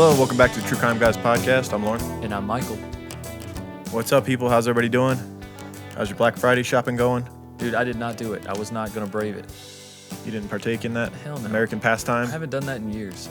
Hello, welcome back to True Crime Guys podcast. I'm Lauren. And I'm Michael. What's up, people? How's everybody doing? How's your Black Friday shopping going? Dude, I did not do it. I was not going to brave it. You didn't partake in that Hell no. American pastime? I haven't done that in years.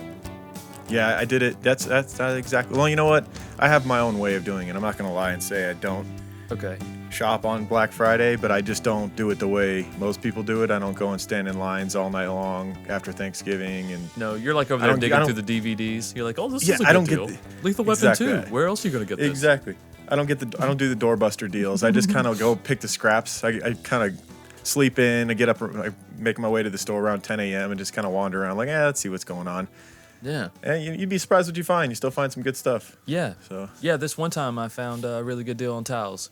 Yeah, I did it. That's exactly. Well, you know what? I have my own way of doing it. I'm not going to lie and say I don't Okay. shop on Black Friday, but I just don't do it the way most people do it. I don't go and stand in lines all night long after Thanksgiving. And No, you're like over there digging through the DVDs. You're like, oh, this is a good deal. Lethal Weapon 2. Where else are you going to get this? Exactly. I don't do the doorbuster deals. I just kind of go pick the scraps. I kind of sleep in. I get up. I make my way to the store around 10 a.m. and just kind of wander around like, let's see what's going on. Yeah. And you'd be surprised what you find. You still find some good stuff. Yeah. So yeah, this one time I found a really good deal on towels.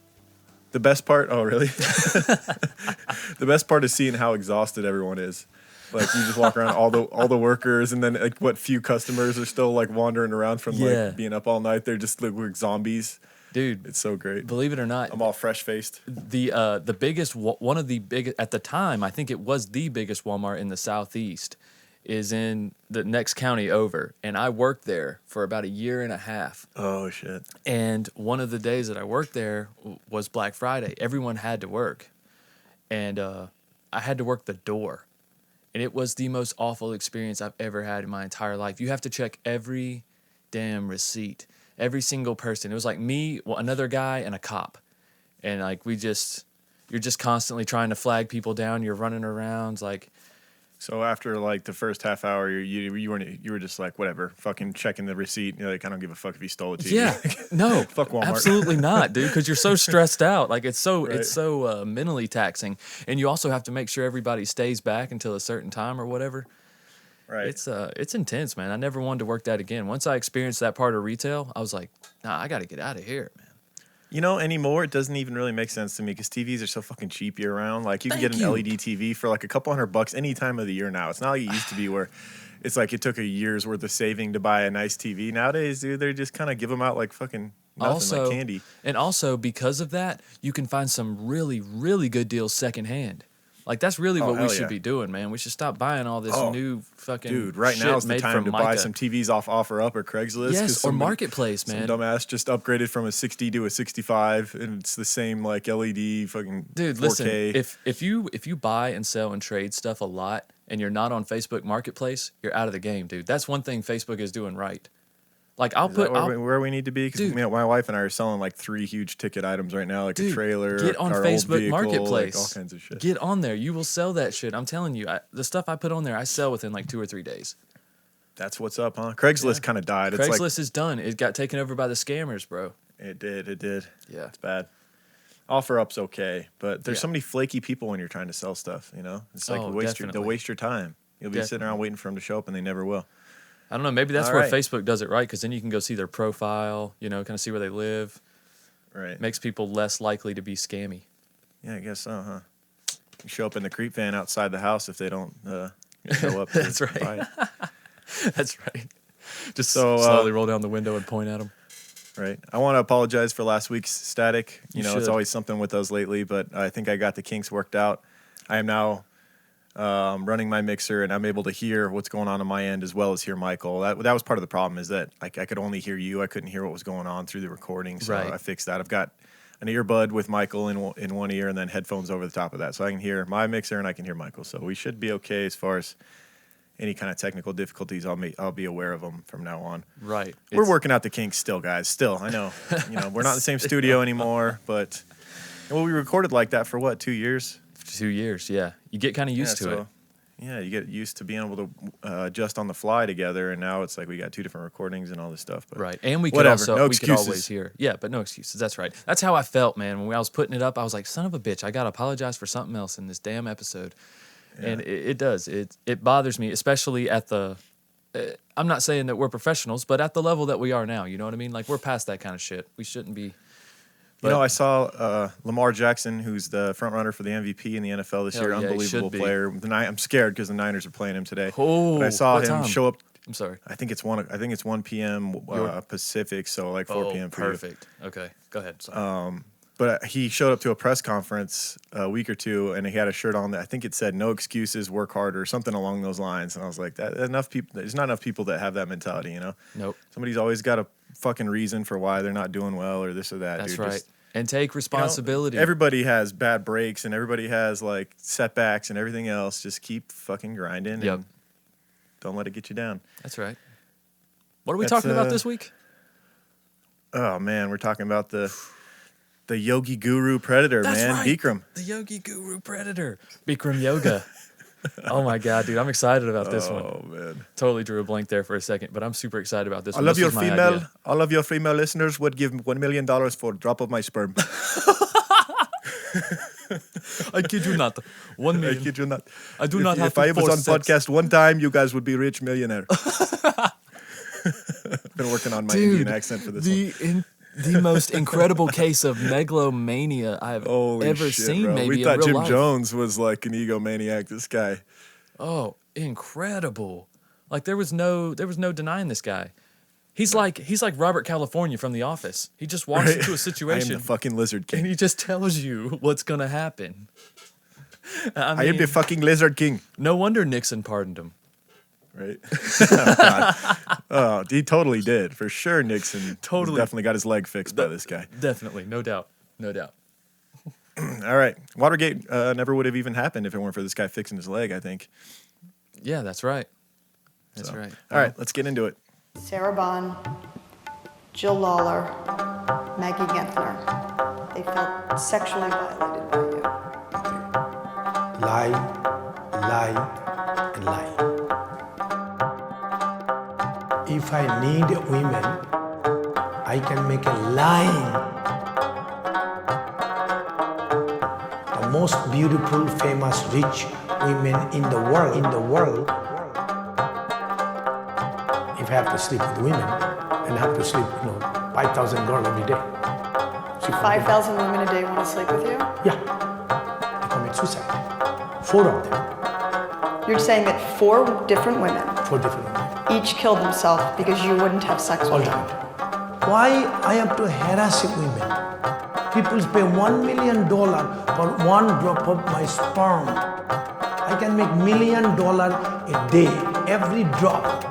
The best part, oh really? The best part is seeing how exhausted everyone is. Like you just walk around all the workers, and then like what few customers are still like wandering around from like being up all night. They're just like zombies. Dude, it's so great. Believe it or not, I'm all fresh faced. The biggest one of the biggest at the time, I think it was the biggest Walmart in the Southeast, is in the next county over, and I worked there for about a year and a half. Oh shit. And one of the days that I worked there was Black Friday. Everyone had to work, and I had to work the door, and it was the most awful experience I've ever had in my entire life. You have to check every damn receipt, every single person. It was like me, another guy, and a cop, and like you're just constantly trying to flag people down. You're running around like. So after like the first half hour, you were just like whatever, fucking checking the receipt. You're like, I don't give a fuck if he stole it to you. Yeah, no, fuck Walmart. Absolutely not, dude. Because you're so stressed out. Like it's so mentally taxing, and you also have to make sure everybody stays back until a certain time or whatever. Right. It's intense, man. I never wanted to work that again. Once I experienced that part of retail, I was like, nah, I got to get out of here, man. You know, anymore, it doesn't even really make sense to me because TVs are so fucking cheap year round. Like, you can get an LED TV for like a couple $100 any time of the year now. It's not like it used to be where it's like it took a year's worth of saving to buy a nice TV. Nowadays, dude, they just kind of give them out like fucking nothing, like candy. And also, because of that, you can find some really, really good deals secondhand. Like, that's really what we should be doing, man. We should stop buying all this new fucking dude, right shit now is the made time from to buy some TVs off OfferUp or Craigslist. Yes, or Marketplace, man. Some dumbass just upgraded from a 60 to a 65, and it's the same, like, LED fucking dude, 4K. Listen, if you buy and sell and trade stuff a lot, and you're not on Facebook Marketplace, you're out of the game, dude. That's one thing Facebook is doing right. Like where we need to be, because my wife and I are selling like 3 huge ticket items right now, like a trailer, get on our Facebook old vehicle, Marketplace, like all kinds of shit. Get on there, you will sell that shit. I'm telling you, the stuff I put on there, I sell within like 2 or 3 days. That's what's up, huh? Craigslist kind of died. Craigslist is done. It got taken over by the scammers, bro. It did. Yeah, it's bad. OfferUp's okay, but there's so many flaky people when you're trying to sell stuff. You know, it's like they'll waste your time. You'll be sitting around waiting for them to show up, and they never will. I don't know. Maybe that's where Facebook does it right, because then you can go see their profile, kind of see where they live. Right. Makes people less likely to be scammy. Yeah, I guess so, huh? You show up in the creep van outside the house if they don't show up. That's right. Buy it. That's right. Just slowly roll down the window and point at them. Right. I want to apologize for last week's static. It's always something with us lately, but I think I got the kinks worked out. I am now running my mixer, and I'm able to hear what's going on my end as well as hear Michael. That was part of the problem, is that I could only hear you. I couldn't hear what was going on through the recording, so I fixed that. I've got an earbud with Michael in one ear and then headphones over the top of that, so I can hear my mixer and I can hear Michael. So we should be okay as far as any kind of technical difficulties. I'll be aware of them from now on. Right. We're working out the kinks still, guys. Still, I know. We're not in the same studio anymore, but we recorded like that for what, 2 years? 2 years, yeah. You get kind of used to it. Yeah, you get used to being able to adjust on the fly together, and now it's like we got 2 different recordings and all this stuff. But right, and we could could always hear. Yeah, but no excuses. That's right. That's how I felt, man. When I was putting it up, I was like, son of a bitch, I got to apologize for something else in this damn episode. Yeah. And it does. It bothers me, especially at the I'm not saying that we're professionals, but at the level that we are now, you know what I mean? Like, we're past that kind of shit. We shouldn't be. But, I saw Lamar Jackson, who's the front runner for the MVP in the NFL this year. Unbelievable player. I'm scared because the Niners are playing him today. Oh, but I saw him show up. I'm sorry. I think it's 1 p.m. Pacific, so like 4 p.m. for perfect. Okay, go ahead. Sorry. But he showed up to a press conference a week or two, and he had a shirt on that I think it said "No excuses, work harder," something along those lines. And I was like, enough people. There's not enough people that have that mentality, you know. Nope. Somebody's always got a fucking reason for why they're not doing well or this or that. That's dude. right. Just, and take responsibility. Everybody has bad breaks, and everybody has like setbacks and everything else. Just keep fucking grinding. Yep. And don't let it get you down. That's right. What are we talking about this week? Oh man, we're talking about the Yogi Guru Predator, That's man. right. Bikram. The Yogi Guru Predator. Bikram Yoga. Oh my God, dude. I'm excited about this one. Oh man. Totally drew a blank there for a second, but I'm super excited about this one. All of This your was my idea. female listeners would give $1 million for a drop of my sperm. I kid you not. 1 million. I kid you not. I do not have If to I was force on sex. podcast one time, you guys would be rich millionaire. Been working on my Indian accent for this one. The most incredible case of megalomania I've Holy ever shit, seen, bro. maybe We in thought real Jim life. Jones was like an egomaniac. This guy. Oh, incredible. Like there was no denying this guy. He's like Robert California from The Office. He just walks into a I am situation the fucking lizard and king. he just tells you what's gonna happen. I am the fucking lizard king. No wonder Nixon pardoned him. Right? Oh, God. Oh, he totally did. For sure, Nixon Totally. definitely got his leg fixed by this guy. Definitely, no doubt. All right. Watergate never would have even happened if it weren't for this guy fixing his leg, I think. Yeah, that's right. That's So, right. All right, let's get into it. Sarah Bond, Jill Lawler, Maggie Gentner. They felt sexually violated by you. Lie, and lie. If I need women, I can make a lying the most beautiful, famous, rich women in the world. If I have to sleep with women and have to sleep, 5,000 girls every day. 5,000 women a day want to sleep with you? Yeah, they commit suicide. 4 of them, You're saying that 4 different women 4 different women. each killed themselves because you wouldn't have sex All with them. right. Why I have to harass women? People pay $1 million for 1 drop of my sperm. I can make $1 million a day, every drop.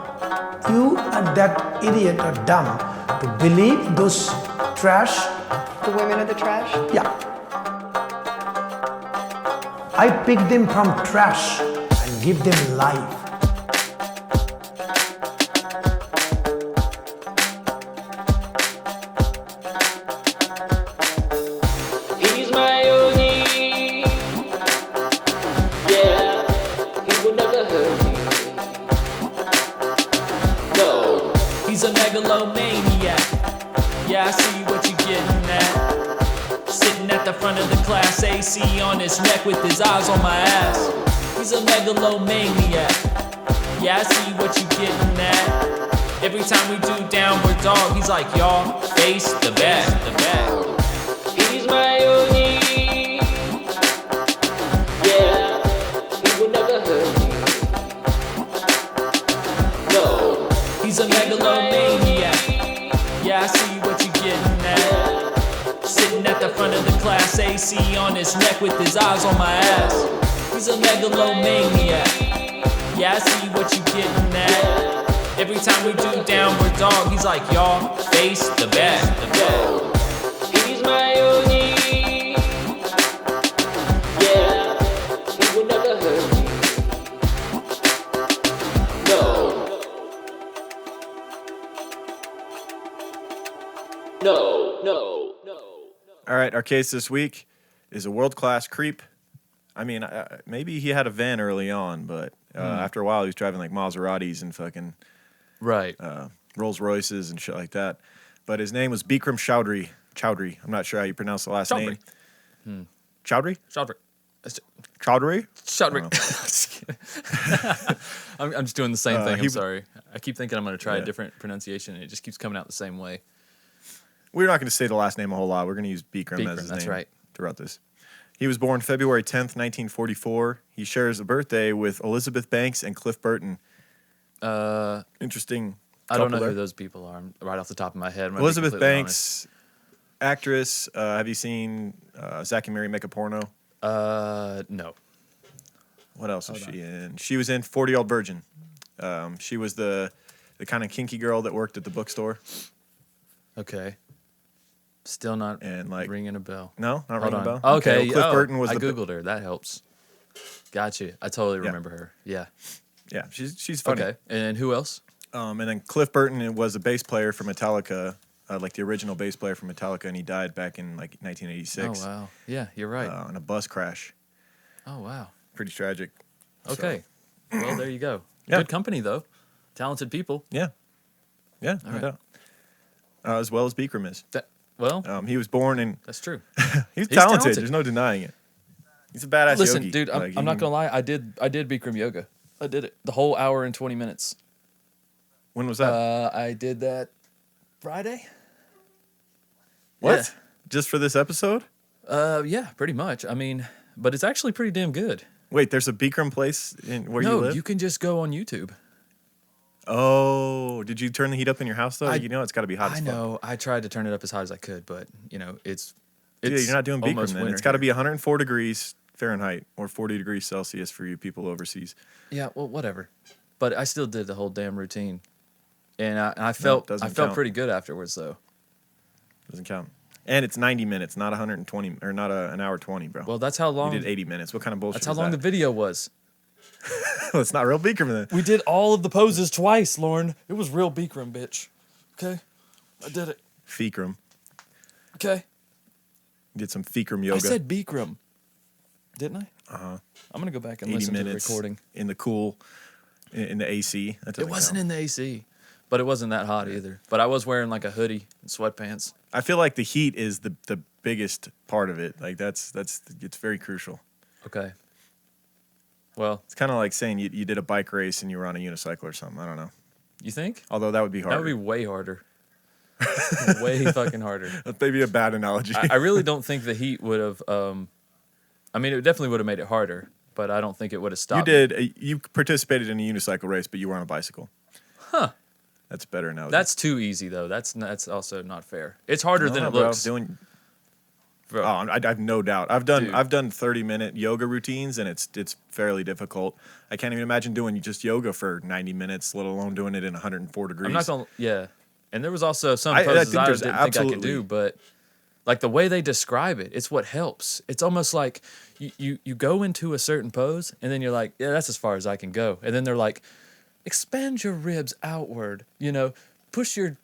You are that idiot or dumb to believe those trash? The women are the trash? Yeah. I pick them from trash and give them life. He's my Yogi. Yeah, he will never hurt me. No, He's a megalomaniac. Yeah, I see what you're getting at. Sitting at the front of the class, AC on his neck with his eyes on my ass. He's a megalomaniac. Yeah, I see what you're getting at. Every time we do downward dog, he's like, y'all, face the back, the back. he's my Yogi. Yeah, he will never hurt me. No, He's a megalomaniac. Yeah, I see what you're getting at. Sitting at the front of the class, AC on his neck with his eyes on my ass. He's a megalomaniac. Yeah, I see what you're getting at. Every time we do downward dog, he's like, y'all, face the back, the back. he's my Yogi. Yeah, he will never hurt me. No. No. All right, our case this week is a world-class creep. I mean, maybe he had a van early on, but after a while he was driving like Maseratis and fucking Right. Rolls Royces and shit like that. But his name was Bikram Choudhury. Choudhury. I'm not sure how you pronounce the last name. Choudhury? Chaudhry. Choudhury? Chaudhry. I'm just doing the same thing. I'm he- sorry. I keep thinking I'm going to try a Yeah. different pronunciation, and it just keeps coming out the same way. We're not going to say the last name a whole lot. We're going to use Bikram Bikram, as his that's name right. throughout this. He was born February 10th, 1944. He shares a birthday with Elizabeth Banks and Cliff Burton. Interesting I don't know couple who there. those people are. I'm right off the top of my head. I'm gonna be Elizabeth completely Banks Actress. Have you seen Zack and Miri Make a Porno? No. What else was she in? She was in 40-Year-Old Virgin. She was the kind of kinky girl that worked at the bookstore. Okay. Still not And, like, ringing a bell. No, not Hold ringing a on. bell. Okay. well, Cliff Burton was I the googled her. That helps. Gotcha. I totally Yeah. remember her. Yeah. Yeah, she's funny. Okay. And who else? And then Cliff Burton was a bass player for Metallica, like the original bass player for Metallica, and he died back in like 1986 Oh wow. Yeah, you're right. in a bus crash. Oh wow. Pretty tragic. Okay. Well, there you go. Yeah. Good company though. Talented people. Yeah, no right. doubt. As well as Bikram is. Well, He was born in. that's true. He's talented. talented. There's no denying it. He's a badass Listen, yogi. dude, I'm, Like, I'm not gonna lie. I did Bikram Yoga. I did it the whole hour and 20 minutes. When was that? I did that Friday. What? Yeah. Just for this episode? Yeah, pretty much. I mean, but it's actually pretty damn good. Wait, there's a Bikram place in where you No, live? you can just go on YouTube. Oh, did you turn the heat up in your house though? I- You know it's got to be hot as I fuck. know. I tried to turn it up as high as I could, but you know, it's Yeah, you're not doing Bikram almost then. winter It's got to here. be 104 degrees Fahrenheit or 40 degrees Celsius for you people overseas. Yeah, well, whatever. But I still did the whole damn routine, and I felt doesn't I felt count. pretty good afterwards though. Doesn't count. And it's 90 minutes, not 120 or not an hour 20, bro. Well, that's how long. you did 80 minutes. What kind of bullshit That's how is long the that? video was. Well, it's not real Bikram then. We did all of the poses twice, Lauren. It was real Bikram, bitch. Okay, I did it. Fikram. Okay, You did some Fikram yoga. I said Bikram, didn't I? Uh-huh. I'm gonna go back and 80 listen to the minutes recording. in the cool, in the AC. That It doesn't wasn't count. in the AC, but it wasn't that hot either. But I was wearing like a hoodie and sweatpants. I feel like the heat is the biggest part of it. Like it's very crucial. Okay. Well, It's kind of like saying you did a bike race and you were on a unicycle or something. I don't know. you think? Although that would be hard. That would be way harder. Way fucking harder. That's maybe a bad analogy. I really don't think the heat would have. I mean, it definitely would have made it harder, but I don't think it would have you stopped. did. You participated in a unicycle race, but you were on a bicycle. Huh. That's a better analogy. That's too easy though. That's also not fair. It's harder than No, it bro, looks. Doing, Bro. I have no doubt. I've Dude. done 30-minute yoga routines, and it's fairly difficult. I can't even imagine doing just yoga for 90 minutes, let alone doing it in 104 degrees. I'm not gonna. Yeah, and there was also some I poses think I, there's didn't think I could absolutely- do, but like the way they describe it, it's what helps. It's almost like you go into a certain pose, and then you're like, yeah, that's as far as I can go, and then they're like, expand your ribs outward, you know, push your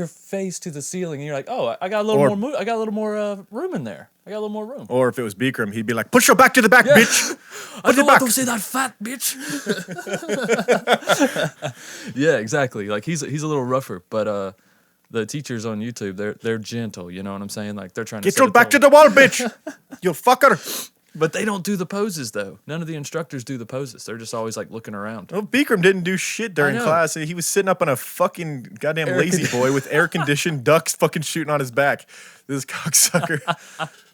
face to the ceiling, and you're like, oh, I got a little Or- more. I got a little more room in there. I got a little more room. Or if it was Bikram, he'd be like, "Push your back to the back, bitch." I don't back. want to see that fat bitch. Yeah, exactly. Like he's a little rougher, but the teachers on YouTube, they're gentle. You know what I'm saying? Like they're trying to Get set your a back to tone. the wall, bitch. You fucker. But they don't do the poses though. None of the instructors do the poses. They're just always like looking around. Well, Bikram didn't do shit during know. class. He was sitting up on a fucking goddamn Air lazy con- boy with air conditioned ducks fucking shooting on his back. This cocksucker.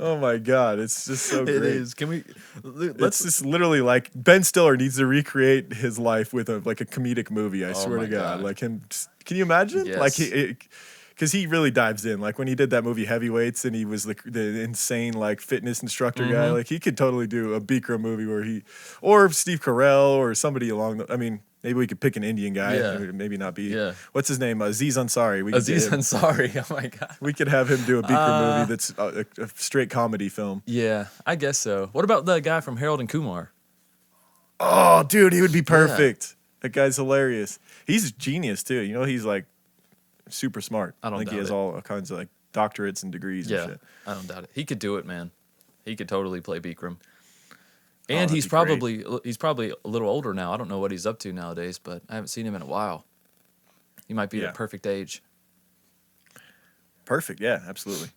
Oh my god, it's just so great. It is. Can we? It's Let's. just literally like Ben Stiller needs to recreate his life with a comedic movie. I swear my to God. God. Like him. Can you imagine? Yes. Like because he really dives in. Like when he did that movie Heavyweights and he was the insane like fitness instructor guy. Mm-hmm. Like he could totally do a Bikram movie where or Steve Carell or somebody along the. I mean, maybe we could pick an Indian guy. Yeah. Maybe not be. Yeah. What's his name? Aziz Ansari. We could Aziz get him- Ansari. Oh my god. We could have him do a Bikram movie that's a straight comedy film. Yeah, I guess so. What about the guy from Harold and Kumar? Oh, dude, he would be perfect. That guy's hilarious. He's a genius too. You know, he's like super smart. I don't think he doubt has it. all kinds of like doctorates and degrees Yeah, and shit. I don't doubt it. He could do it, man. He could totally play Bikram. And that'd he's be great. probably a little older now. I don't know what he's up to nowadays, but I haven't seen him in a while. He might be Yeah. the perfect age. Perfect. Yeah, absolutely.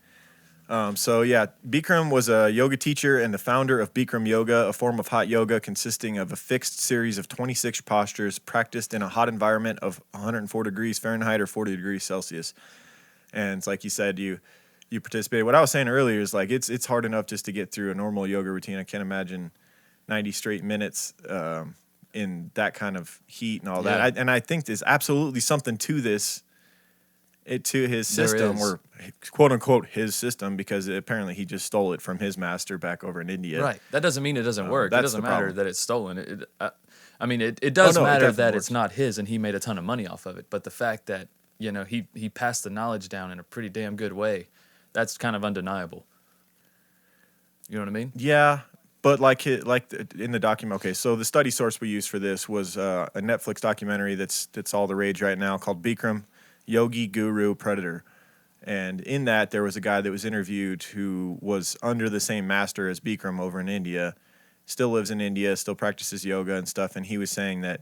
So yeah, Bikram was a yoga teacher and the founder of Bikram Yoga, a form of hot yoga consisting of a fixed series of 26 postures practiced in a hot environment of 104 degrees Fahrenheit or 40 degrees Celsius. And it's like you said, you participated. What I was saying earlier is like it's hard enough just to get through a normal yoga routine. I can't imagine 90 straight minutes in that kind of heat and all that. Yeah. And I think there's absolutely something to this it to his There system, is. or quote unquote his system, because apparently he just stole it from his master back over in India. Right. That doesn't mean it doesn't work. It that's doesn't the matter problem. that it's stolen. I mean, it does no, it matter definitely that works. it's not his and he made a ton of money off of it. But the fact that, he passed the knowledge down in a pretty damn good way, that's kind of undeniable. You know what I mean? Yeah, but in the document. Okay, so the study source we used for this was a Netflix documentary that's all the rage right now, called Bikram Yogi, Guru, Predator. And in that, there was a guy that was interviewed who was under the same master as Bikram over in India, still lives in India, still practices yoga and stuff. And he was saying that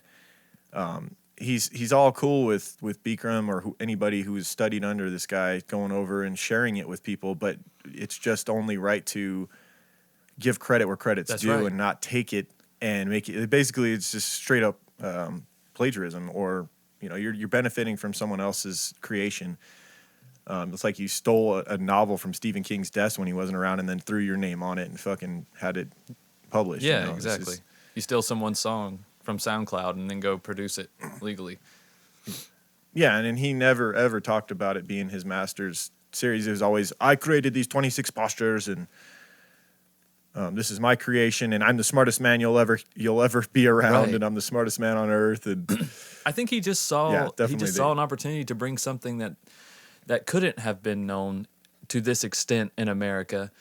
he's all cool with Bikram or anybody who's studied under this guy going over and sharing it with people, but it's just only right to give credit where credit's That's due right. and not take it and make it. Basically, it's just straight up plagiarism, or you're benefiting from someone else's creation. It's like you stole a novel from Stephen King's desk when he wasn't around, and then threw your name on it and fucking had it published. Yeah, It's exactly. just- You steal someone's song from SoundCloud and then go produce it legally. yeah, and then he never ever talked about it being his master's series. It was always, I created these 26 postures, and this is my creation, and I'm the smartest man you'll ever be around, Right. and I'm the smartest man on earth. And I think he just saw Yeah, he definitely just saw an opportunity to bring something that couldn't have been known to this extent in America,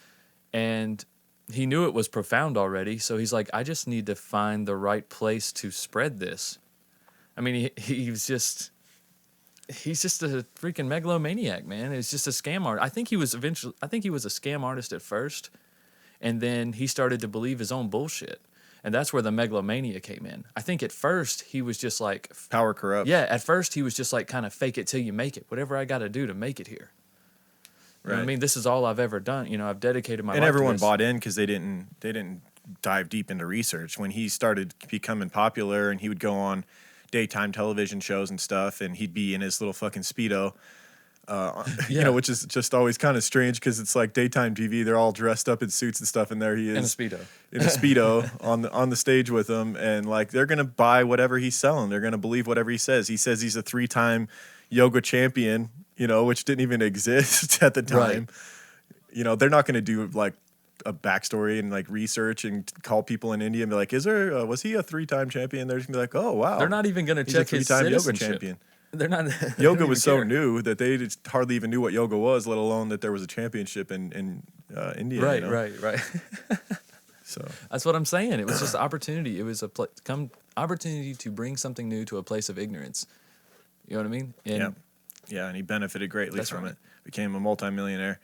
and he knew it was profound already. So he's like, I just need to find the right place to spread this. I mean, he's just a freaking megalomaniac, man. It's just a scam artist. I think he was a scam artist at first, and then he started to believe his own bullshit. And that's where the megalomania came in. I think at first he was just like, power corrupts. yeah, at first he was just like kind of fake it till you make it. Whatever I got to do to make it here. You know what I Right. mean? This is all I've ever done. I've dedicated my And life everyone to this. bought in because they didn't dive deep into research. When he started becoming popular, and he would go on daytime television shows and stuff, and he'd be in his little fucking Speedo, Yeah. which is just always kind of strange because it's like daytime TV. They're all dressed up in suits and stuff, and there he is in a Speedo. in a Speedo on the stage with him, and like they're gonna buy whatever he's selling. They're gonna believe whatever he says. He says he's a 3-time yoga champion, which didn't even exist at the time. Right. They're not gonna do like a backstory and like research and call people in India and be like, was he a 3-time champion? They're just gonna be like, oh wow, They're not even going to he's a check his 3-time yoga citizenship. champion. They're not. they Yoga don't was even so care. new that they just hardly even knew what yoga was, let alone that there was a championship in India. Right, right. So That's what I'm saying. It was just opportunity. It was opportunity to bring something new to a place of ignorance. You know what I mean? And yeah, and he benefited greatly That's from right. it. Became a multimillionaire.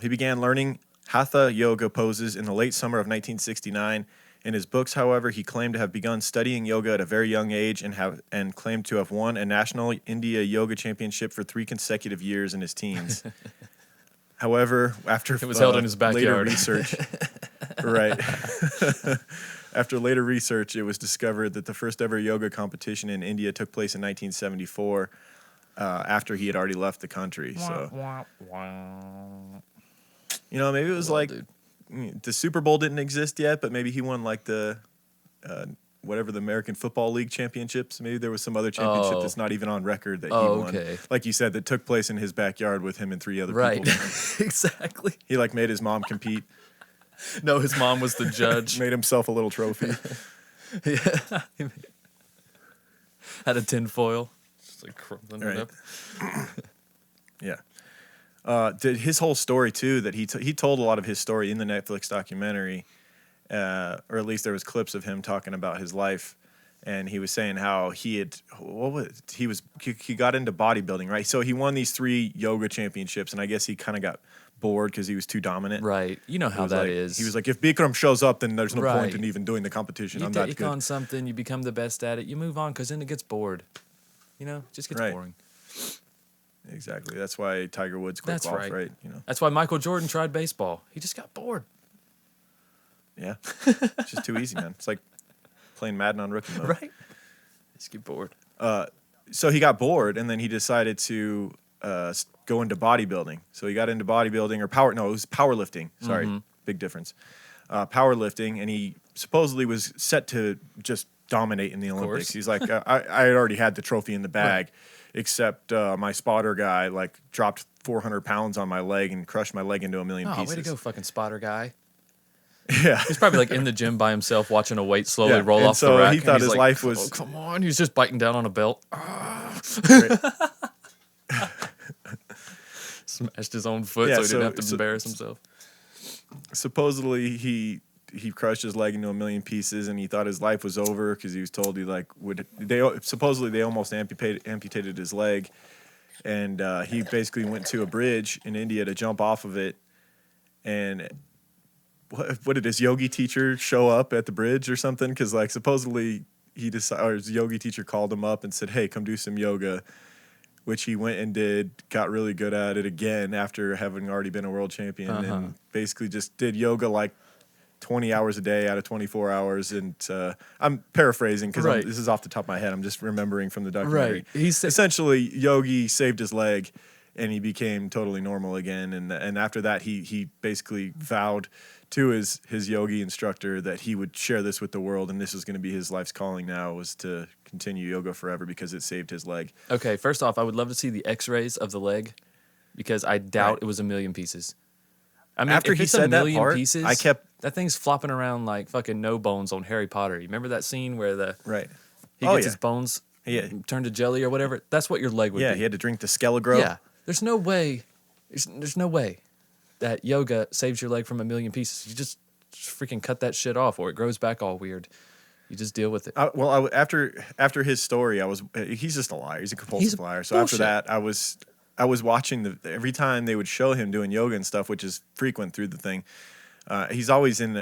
He began learning Hatha yoga poses in the late summer of 1969. In his books, however, he claimed to have begun studying yoga at a very young age and claimed to have won a national India yoga championship for 3 consecutive years in his teens. However, after It was held in his later backyard. research, right. After later research, it was discovered that the first ever yoga competition in India took place in 1974, after he had already left the country. So, maybe it was Well, like dude. the Super Bowl didn't exist yet, but maybe he won like the whatever the American Football League championships. Maybe there was some other championship Oh. that's not even on record that he Oh, won. okay. Like you said, that took place in his backyard with him and 3 other Right. people. Exactly. He like made his mom compete, No, his mom was the judge. made himself a little trophy. Yeah. Had a tin foil. Just like crumpling Right. it up. Yeah. His whole story too, that he told a lot of his story in the Netflix documentary, or at least there was clips of him talking about his life, and he was saying how he got into bodybuilding, right? So he won these 3 yoga championships, and I guess he kind of got bored because he was too dominant. Right. You know He how was that like- is. He was like, if Bikram shows up, then there's no Right. point in even doing the competition. you I'm that take good. on something, you become the best at it, you move on because then it gets bored. It just gets Right. boring. Exactly. That's why Tiger Woods quit That's golf, right. right? That's why Michael Jordan tried baseball. He just got bored. Yeah. It's just too easy, man. It's like playing Madden on rookie mode. Right. Just get bored. So he got bored, and then he decided to go into bodybuilding. So he got into bodybuilding it was powerlifting. Sorry, big difference. Powerlifting, and he supposedly was set to just dominate in the Olympics. course. He's like, I had already had the trophy in the bag, except my spotter guy like dropped 400 pounds on my leg and crushed my leg into a million Oh, pieces. way to go, fucking spotter guy. Yeah. He's probably like in the gym by himself watching a weight slowly Yeah, roll and off so the rack. he and thought he's his like, life was- "Oh, come on." He was just biting down on a belt. Smashed his own foot Yeah, so he didn't so- have to so- embarrass himself. Supposedly he crushed his leg into a million pieces, and he thought his life was over because he was told he like would. Supposedly they almost amputated his leg, and he basically went to a bridge in India to jump off of it, and what did his yogi teacher show up at the bridge or something? Because like supposedly or his yogi teacher called him up and said, "Hey, come do some yoga." Which he went and did, got really good at it again after having already been a world champion, and basically just did yoga like 20 hours a day out of 24 hours. And I'm paraphrasing because Right. this is off the top of my head. I'm just remembering from the documentary. Right. He said- Essentially, Yogi saved his leg, and he became totally normal again. And after that, he basically vowed to his yogi instructor that he would share this with the world, and this was going to be his life's calling now, was to continue yoga forever because it saved his leg. Okay, first off, I would love to see the X-rays of the leg because I doubt Right. it was a million pieces. I mean, After if he it's a said that million part, pieces, I kept- that thing's flopping around like fucking no bones on Harry Potter. You remember that scene where Right. he Oh, gets yeah. his bones Yeah. turned to jelly or whatever? That's what your leg would Yeah, be. he had to drink the Skelligro. Yeah, there's no way. There's no way that yoga saves your leg from a million pieces. You just freaking cut that shit off, or it grows back all weird. You just deal with it. After his story, he's just a liar. He's a compulsive liar. So bullshit. after that, I was watching every time they would show him doing yoga and stuff, which is frequent through the thing. He's always in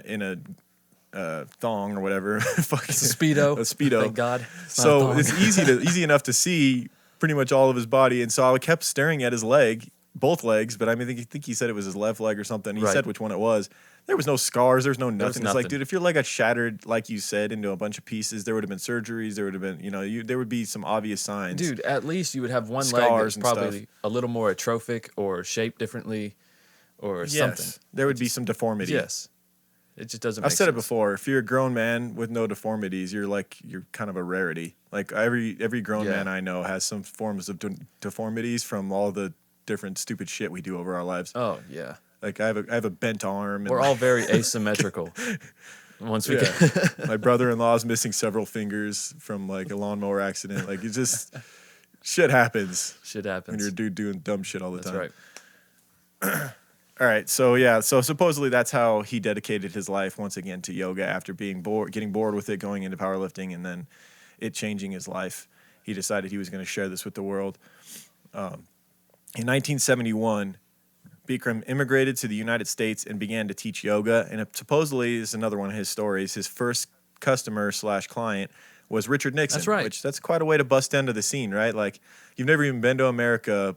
a thong or whatever. Fucking Speedo. A Speedo. Thank God. It's not a So thong. it's easy enough to see pretty much all of his body, and so I kept staring at his leg, both legs. But I mean, I think he said it was his left leg or something. He Right. said which one it was. There was no scars. There's no nothing. It's like, nothing. dude, if your leg got shattered, like you said, into a bunch of pieces, there would have been surgeries. There would have been, there would be some obvious signs. Dude, at least you would have one leg Scars that's and probably stuff. a little more atrophic or shaped differently or yes, something. there would be some deformity. Yes. It just doesn't I've make said it sense. before. If you're a grown man with no deformities, you're kind of a rarity. Like every grown Yeah. man I know has some forms of deformities from all the different stupid shit we do over our lives. Oh, yeah. Like I have a bent arm. And We're all very asymmetrical. Once we yeah. get My brother-in-law is missing several fingers from like a lawnmower accident. Like it just shit happens shit when happens. you're a dude doing dumb shit all the That's time. right. All right, so supposedly that's how he dedicated his life once again to yoga after getting bored with it, going into powerlifting, and then it changing his life. He decided he was going to share this with the world. In 1971, Bikram immigrated to the United States and began to teach yoga. And supposedly, this is another one of his stories. His first customer/client was Richard Nixon. That's right. That's quite a way to bust into the scene, right? Like you've never even been to America,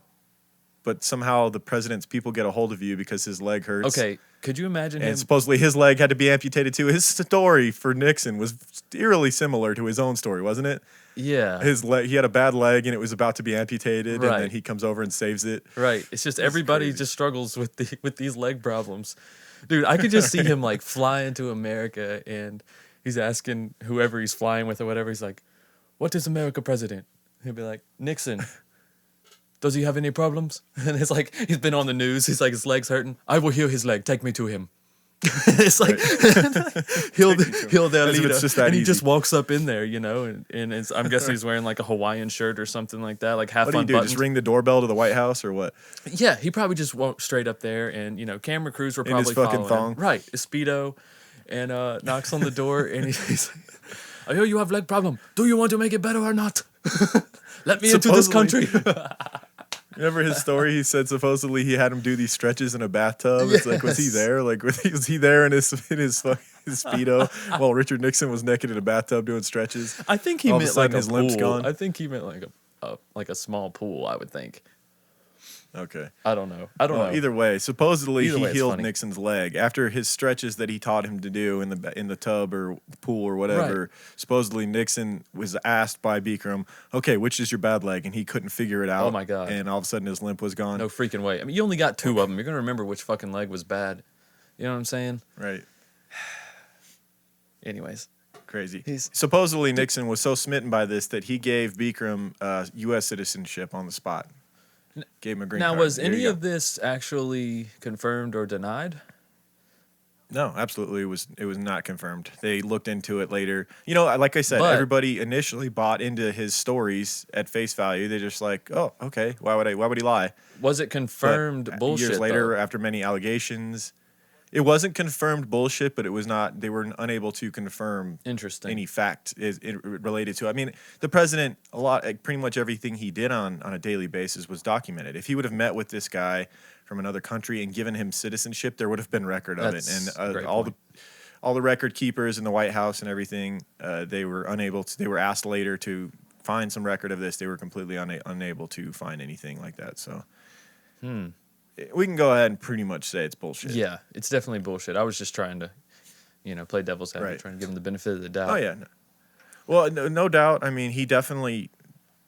but somehow the president's people get a hold of you because his leg hurts. Okay, could you imagine him? And supposedly his leg had to be amputated too. His story for Nixon was eerily similar to his own story, wasn't it? Yeah. His leg, he had a bad leg and it was about to be amputated, and Right. then he comes over and saves it. Right. It's just everybody crazy. just struggles with these leg problems. Dude, I could just see him like fly into America and he's asking whoever he's flying with or whatever, he's like, "What is America president?" He'll be like, "Nixon. Does he have any problems?" And it's like he's been on the news, he's like his leg's hurting. "I will heal his leg. Take me to him." It's like heal their As if leader, it's just that and he easy. just walks up in there, and it's, I'm guessing he's wearing like a Hawaiian shirt or something like that, like half What do you do? unbuttoned. Just ring the doorbell to the White House or what? Yeah, he probably just walked straight up there, and camera crews were In his probably fucking following him. thong? Right, his Speedo, and knocks on the door, and he's like, "I hear you have leg problem. Do you want to make it better or not? Let me into this Supposedly- country." Remember his story? He said supposedly he had him do these stretches in a bathtub. It's like, was he Yes. there? Like, was he there in his Speedo while Richard Nixon was naked in a bathtub doing stretches? I think he All of a meant like sudden a his limp's pool. gone? I think he meant like a small pool. I would think. Okay. I don't know. I don't Well, know. either way, supposedly Either he way, it's healed funny. Nixon's leg after his stretches that he taught him to do in the tub or pool or whatever. Right. Supposedly Nixon was asked by Bikram, "Okay, which is your bad leg?" And he couldn't figure it out. Oh my God. And all of a sudden his limp was gone. No freaking way. I mean, you only got two of them. You're gonna remember which fucking leg was bad. You know what I'm saying? Right. Anyways, Crazy. He's- Supposedly Nixon was so smitten by this that he gave Bikram U.S. citizenship on the spot. Gave him a green Now, card. was Here any you go. of this actually confirmed or denied? No, absolutely. It was not confirmed. They looked into it later. You know, like I said, But- everybody initially bought into his stories at face value. They're just like, oh, okay, why would he lie? Was it But confirmed bullshit? years later, though? after many allegations, it wasn't confirmed bullshit, but it was not. They were unable to confirm Interesting. any fact related to it. I mean, the president, pretty much everything he did on a daily basis was documented. If he would have met with this guy from another country and given him citizenship, there would have been record of it. That's And a great all point. the record keepers in the White House and everything, they were unable to. They were asked later to find some record of this. They were completely unable to find anything like that. So. We can go ahead and pretty much say it's bullshit. Yeah, it's definitely bullshit. I was just trying to, play devil's advocate, Right. trying to give him the benefit of the doubt. Oh yeah. No. Well, no doubt. I mean, he definitely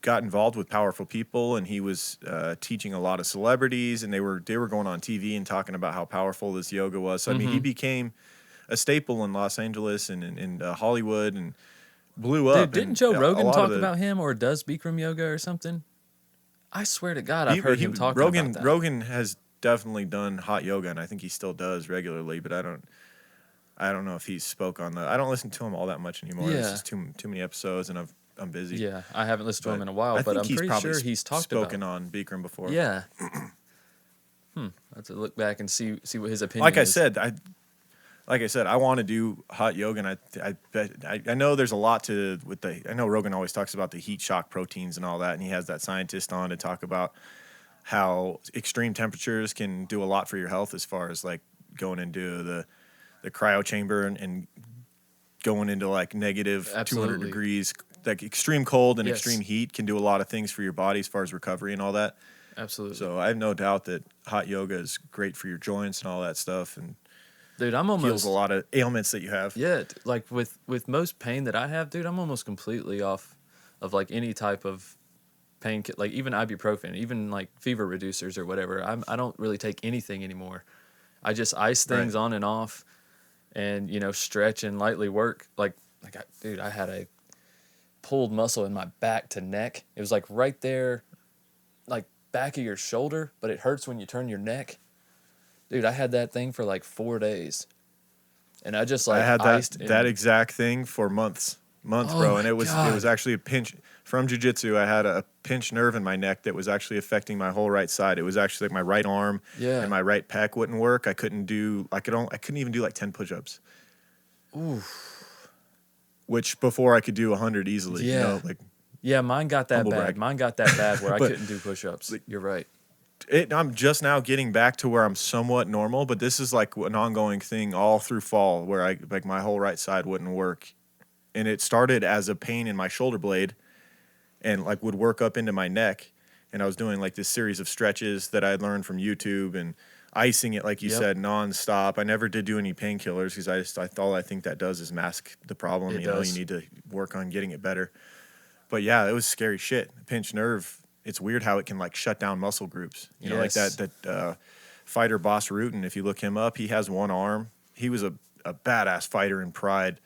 got involved with powerful people, and he was teaching a lot of celebrities, and they were going on TV and talking about how powerful this yoga was. So I mean, he became a staple in Los Angeles and in Hollywood, Hollywood, and blew up. Dude, didn't And Joe a Rogan lot talk of the- about him, or does Bikram Yoga or something? I swear to God, I've he- heard he- him talking Rogan, about that. Rogan has definitely done hot yoga, and I think he still does regularly. But I don't know if he spoke on the. I don't listen to him all that much anymore. There's Yeah. just too many episodes, and I'm busy. Yeah, I haven't listened to him But in a while, I but think I'm he's pretty probably sure he's talked about spoken on Bikram before. Yeah. I have to look back and see what his opinion Like I is. said, I want to do hot yoga, and I know there's a lot to with the. I know Rogan always talks about the heat shock proteins and all that, and he has that scientist on to talk about how extreme temperatures can do a lot for your health as far as like going into the cryo chamber and going into like negative 200 Absolutely. degrees. Like extreme cold and Yes. extreme heat can do a lot of things for your body as far as recovery and all that. Absolutely. So I have no doubt that hot yoga is great for your joints and all that stuff, and Dude, I'm heals almost a lot of ailments that you have. Yeah, like with most pain that I have, dude, I'm almost completely off of like any type of pain, like even ibuprofen, even like fever reducers or whatever. I don't really take anything anymore. I just ice things Right. on and off, and stretch and lightly work. Dude, I had a pulled muscle in my back to neck. It was like right there, like back of your shoulder, but it hurts when you turn your neck. Dude, I had that thing for like 4 days. And I just like I had iced that and- exact thing for months, Oh bro, my and it was God. actually a pinch from jujitsu. I had a pinched nerve in my neck that was actually affecting my whole right side. It was actually like my right arm Yeah. and my right pec wouldn't work. I couldn't even do like 10 push-ups. Which before I could do 100 easily. Yeah. You know, like Yeah, mine got that Humble bad. brag. Mine got that bad where I But- couldn't do push-ups. You're right. I'm just now getting back to where I'm somewhat normal, but this is like an ongoing thing all through fall where I like my whole right side wouldn't work. And it started as a pain in my shoulder blade and like would work up into my neck. And I was doing like this series of stretches that I had learned from YouTube and icing it, like you Yep. said, nonstop. I never did do any painkillers because I think that does is mask the problem. It You know, does. you need to work on getting it better. But yeah, it was scary shit. Pinched nerve. It's weird how it can like shut down muscle groups. You know, like Yes. that fighter Boss Rutan. If you look him up, he has one arm. He was a badass fighter in Pride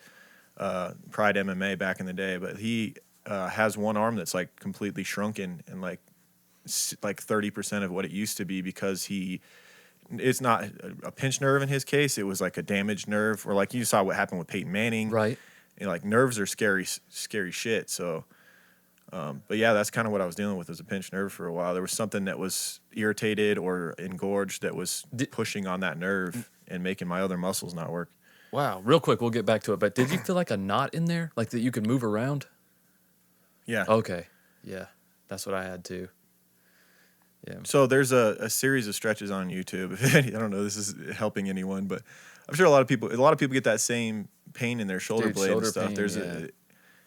MMA back in the day. But he has one arm that's like completely shrunken and like 30% of what it used to be because it's not a pinched nerve in his case. It was like a damaged nerve, or like you saw what happened with Peyton Manning. Right. You know, like nerves are scary shit. So, but yeah, that's kind of what I was dealing with as a pinched nerve for a while. There was something that was irritated or engorged that was pushing on that nerve and making my other muscles not work. Wow. Real quick, we'll get back to it. But did you feel like a knot in there? Like that you could move around? Yeah. Okay. Yeah. That's what I had too. Yeah. So there's a series of stretches on YouTube. I don't know if this is helping anyone, but I'm sure a lot of people get that same pain in their shoulder Dude, blade shoulder and stuff. pain, There's yeah.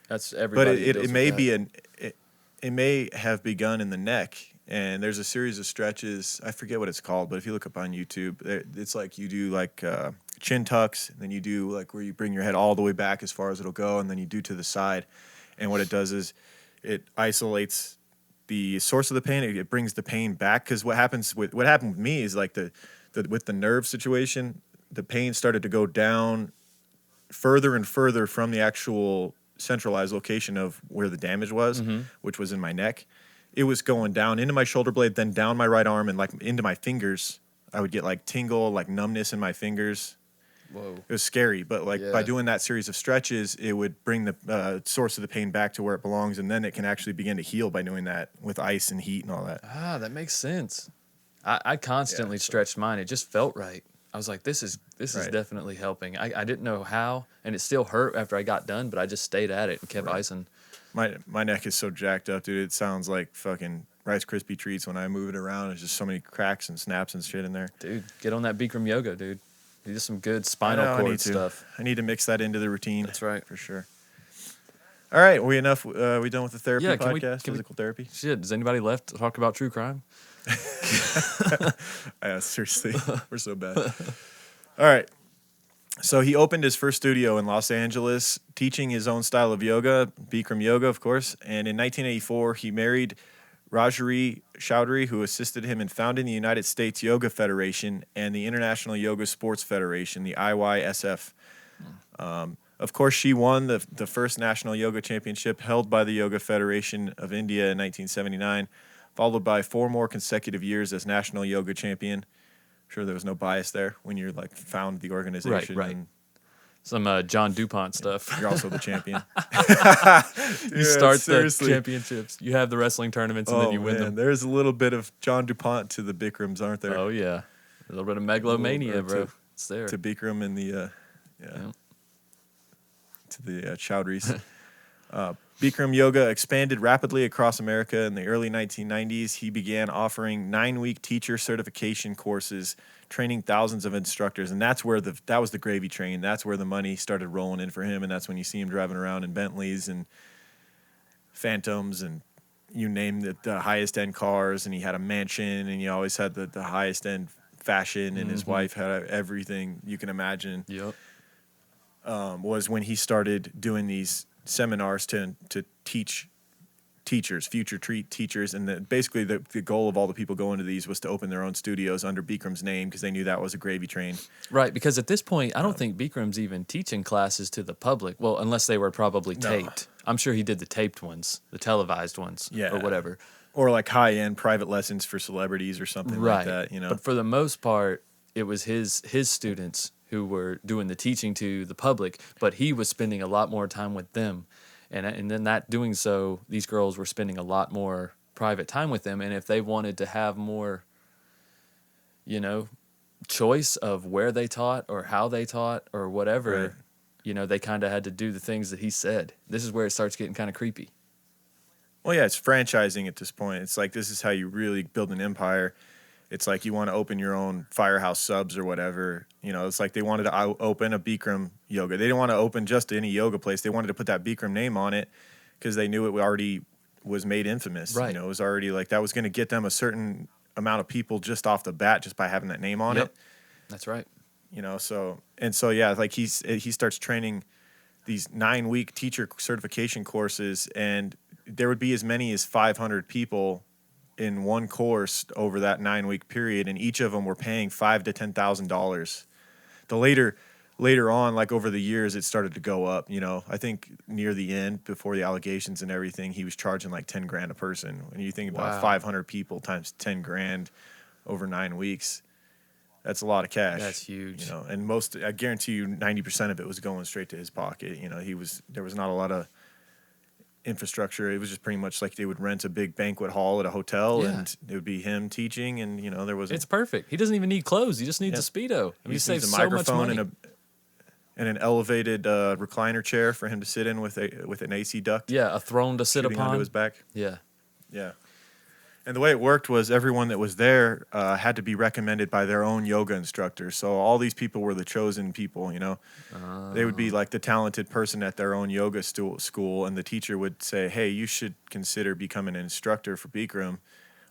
That's but everybody. it may be it may have begun in the neck, and there's a series of stretches. I forget what it's called, but if you look up on YouTube, it's like you do like chin tucks, and then you do like where you bring your head all the way back as far as it'll go, and then you do to the side. And what it does is it isolates the source of the pain. It brings the pain back, because what happened with me is like with the nerve situation, the pain started to go down further and further from the actual centralized location of where the damage was, which was in my neck. It was going down into my shoulder blade, then down my right arm and like into my fingers. I would get like tingle, like numbness in my fingers. Whoa. It was scary, but like by Yeah. doing that series of stretches, it would bring the source of the pain back to where it belongs, and then it can actually begin to heal by doing that with ice and heat and all that. Ah, that makes sense. I constantly stretched mine. It just felt right. I was like, this is Right. definitely helping. I didn't know how, and it still hurt after I got done, but I just stayed at it and kept icing. My neck is so jacked up, dude. It sounds like fucking Rice Krispie treats when I move it around. There's just so many cracks and snaps and shit in there. Dude, get on that Bikram Yoga, dude. You do some good I spinal know, I cord need to. stuff. I need to mix that into the routine. That's right. For sure. All right, we enough. We done with the therapy Yeah, podcast, can we- physical therapy? Shit, does anybody left to talk about true crime? Seriously, we're so bad. All right. So he opened his first studio in Los Angeles, teaching his own style of yoga, Bikram Yoga, of course. And in 1984, he married Bikram Choudhury, who assisted him in founding the United States Yoga Federation and the International Yoga Sports Federation, the IYSF. Of course, she won the first national yoga championship held by the Yoga Federation of India in 1979, followed by 4 more consecutive years as national yoga champion. Sure, there was no bias there when you're like found the organization. Right. And Some John DuPont stuff. you're also the champion. You start seriously. the championships. You have the wrestling tournaments, and then you win them. There's a little bit of John DuPont to the Bikrams, aren't there? Oh, yeah. A little bit of megalomania, Or bro. It's there. To Bikram and the to the Choudhurys. Bikram Yoga expanded rapidly across America in the early 1990s. He began offering 9-week teacher certification courses, training thousands of instructors, and that's where that was the gravy train. That's where the money started rolling in for him, and that's when you see him driving around in Bentleys and Phantoms and you name it, the highest end cars, and he had a mansion, and he always had the highest end fashion, and his wife had everything you can imagine. Yep. Was when he started doing these seminars to teach teachers, future teachers, and basically the goal of all the people going to these was to open their own studios under Bikram's name because they knew that was a gravy train. Right, because at this point, I don't think Bikram's even teaching classes to the public. Well, unless they were probably taped. I'm sure he did the taped ones, the televised ones, or whatever. Or like high-end private lessons for celebrities or something like that, you know. But for the most part, it was his students who were doing the teaching to the public, but he was spending a lot more time with them. And then that doing so, these girls were spending a lot more private time with them. And if they wanted to have more, choice of where they taught or how they taught or whatever, Right. They kind of had to do the things that he said. This is where it starts getting kind of creepy. Well, yeah, it's franchising at this point. It's like this is how you really build an empire. It's like you want to open your own Firehouse Subs or whatever. It's like they wanted to open a Bikram Yoga. They didn't want to open just any yoga place. They wanted to put that Bikram name on it because they knew it already was made infamous. Right. It was already like that was going to get them a certain amount of people just off the bat just by having that name on it. That's right. So yeah, like he starts training these 9-week teacher certification courses, and there would be as many as 500 people in one course over that 9-week period, and each of them were paying $5,000 to $10,000. The later on, like over the years, it started to go up. I think near the end, before the allegations and everything, he was charging like $10,000 a person. When you think about 500 people times $10,000 over 9 weeks, that's a lot of cash. That's huge. And I guarantee you, 90% of it was going straight to his pocket. There was not a lot of infrastructure. It was just pretty much like they would rent a big banquet hall at a hotel, and it would be him teaching, and there was It's perfect. He doesn't even need clothes. He just needs a Speedo. he He just saves needs a so much microphone money. and an elevated recliner chair for him to sit in with an AC duct. Yeah, a throne to sit shooting onto upon. his back. Yeah. Yeah. And the way it worked was everyone that was there had to be recommended by their own yoga instructor. So all these people were the chosen people, They would be like the talented person at their own yoga school, and the teacher would say, hey, you should consider becoming an instructor for Bikram.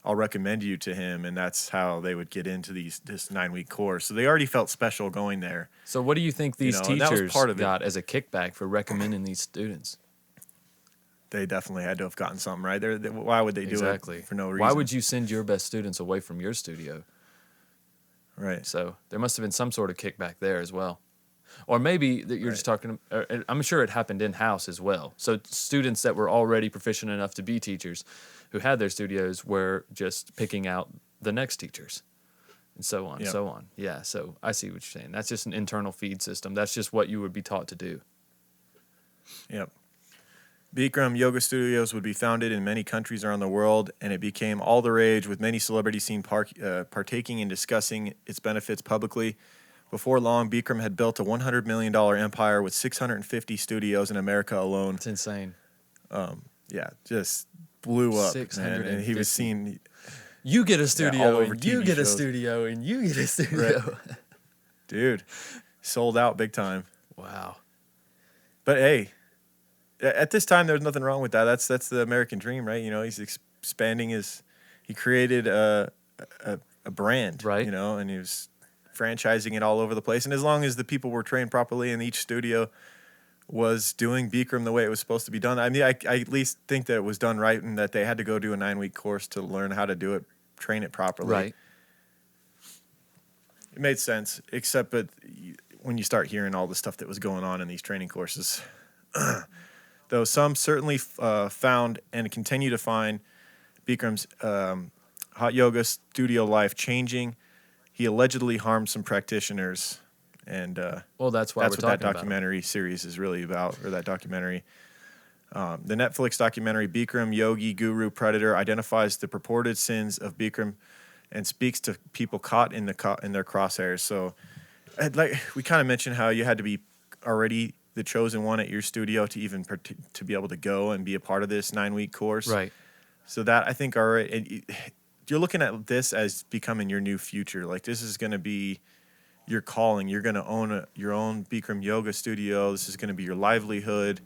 I'll recommend you to him, and that's how they would get into this 9-week course. So they already felt special going there. So what do you think these and that was teachers part of it. got as a kickback for recommending these students? They definitely had to have gotten something right. Why would they do Exactly. it for no reason? Why would you send your best students away from your studio? Right. So there must have been some sort of kickback there as well. Or maybe that you're just talking, and I'm sure it happened in-house as well. So students that were already proficient enough to be teachers who had their studios were just picking out the next teachers and so on, Yep. so on. Yeah, so I see what you're saying. That's just an internal feed system. That's just what you would be taught to do. Yep. Bikram Yoga Studios would be founded in many countries around the world, and it became all the rage, with many celebrities seen partaking and discussing its benefits publicly. Before long, Bikram had built a $100 million empire with 650 studios in America alone. It's insane. Yeah, just blew up, man. And he was 650. seen, You get a all studio, over and you TV get a shows. studio, and you get a studio. dude, sold out big time. Wow. But hey, at this time, there's nothing wrong with that. That's the American dream, right? You know, he's expanding he created a brand, Right. You know, and he was franchising it all over the place. And as long as the people were trained properly and each studio was doing Bikram the way it was supposed to be done, I mean, I at least think that it was done right, and that they had to go do a 9-week course to learn how to do it, train it properly. Right. It made sense, except when you start hearing all the stuff that was going on in these training courses. Though some certainly found and continue to find Bikram's hot yoga studio life changing, he allegedly harmed some practitioners. And Well, that's why that's we're what that talking about it. documentary series is really about, or that documentary. The Netflix documentary Bikram Yogi Guru Predator identifies the purported sins of Bikram and speaks to people caught in their crosshairs. So, like we kind of mentioned how you had to be already the chosen one at your studio to even to be able to go and be a part of this 9-week course. Right. So that, I think, you're looking at this as becoming your new future. Like, this is going to be your calling. You're going to own your own Bikram Yoga studio. This is going to be your livelihood.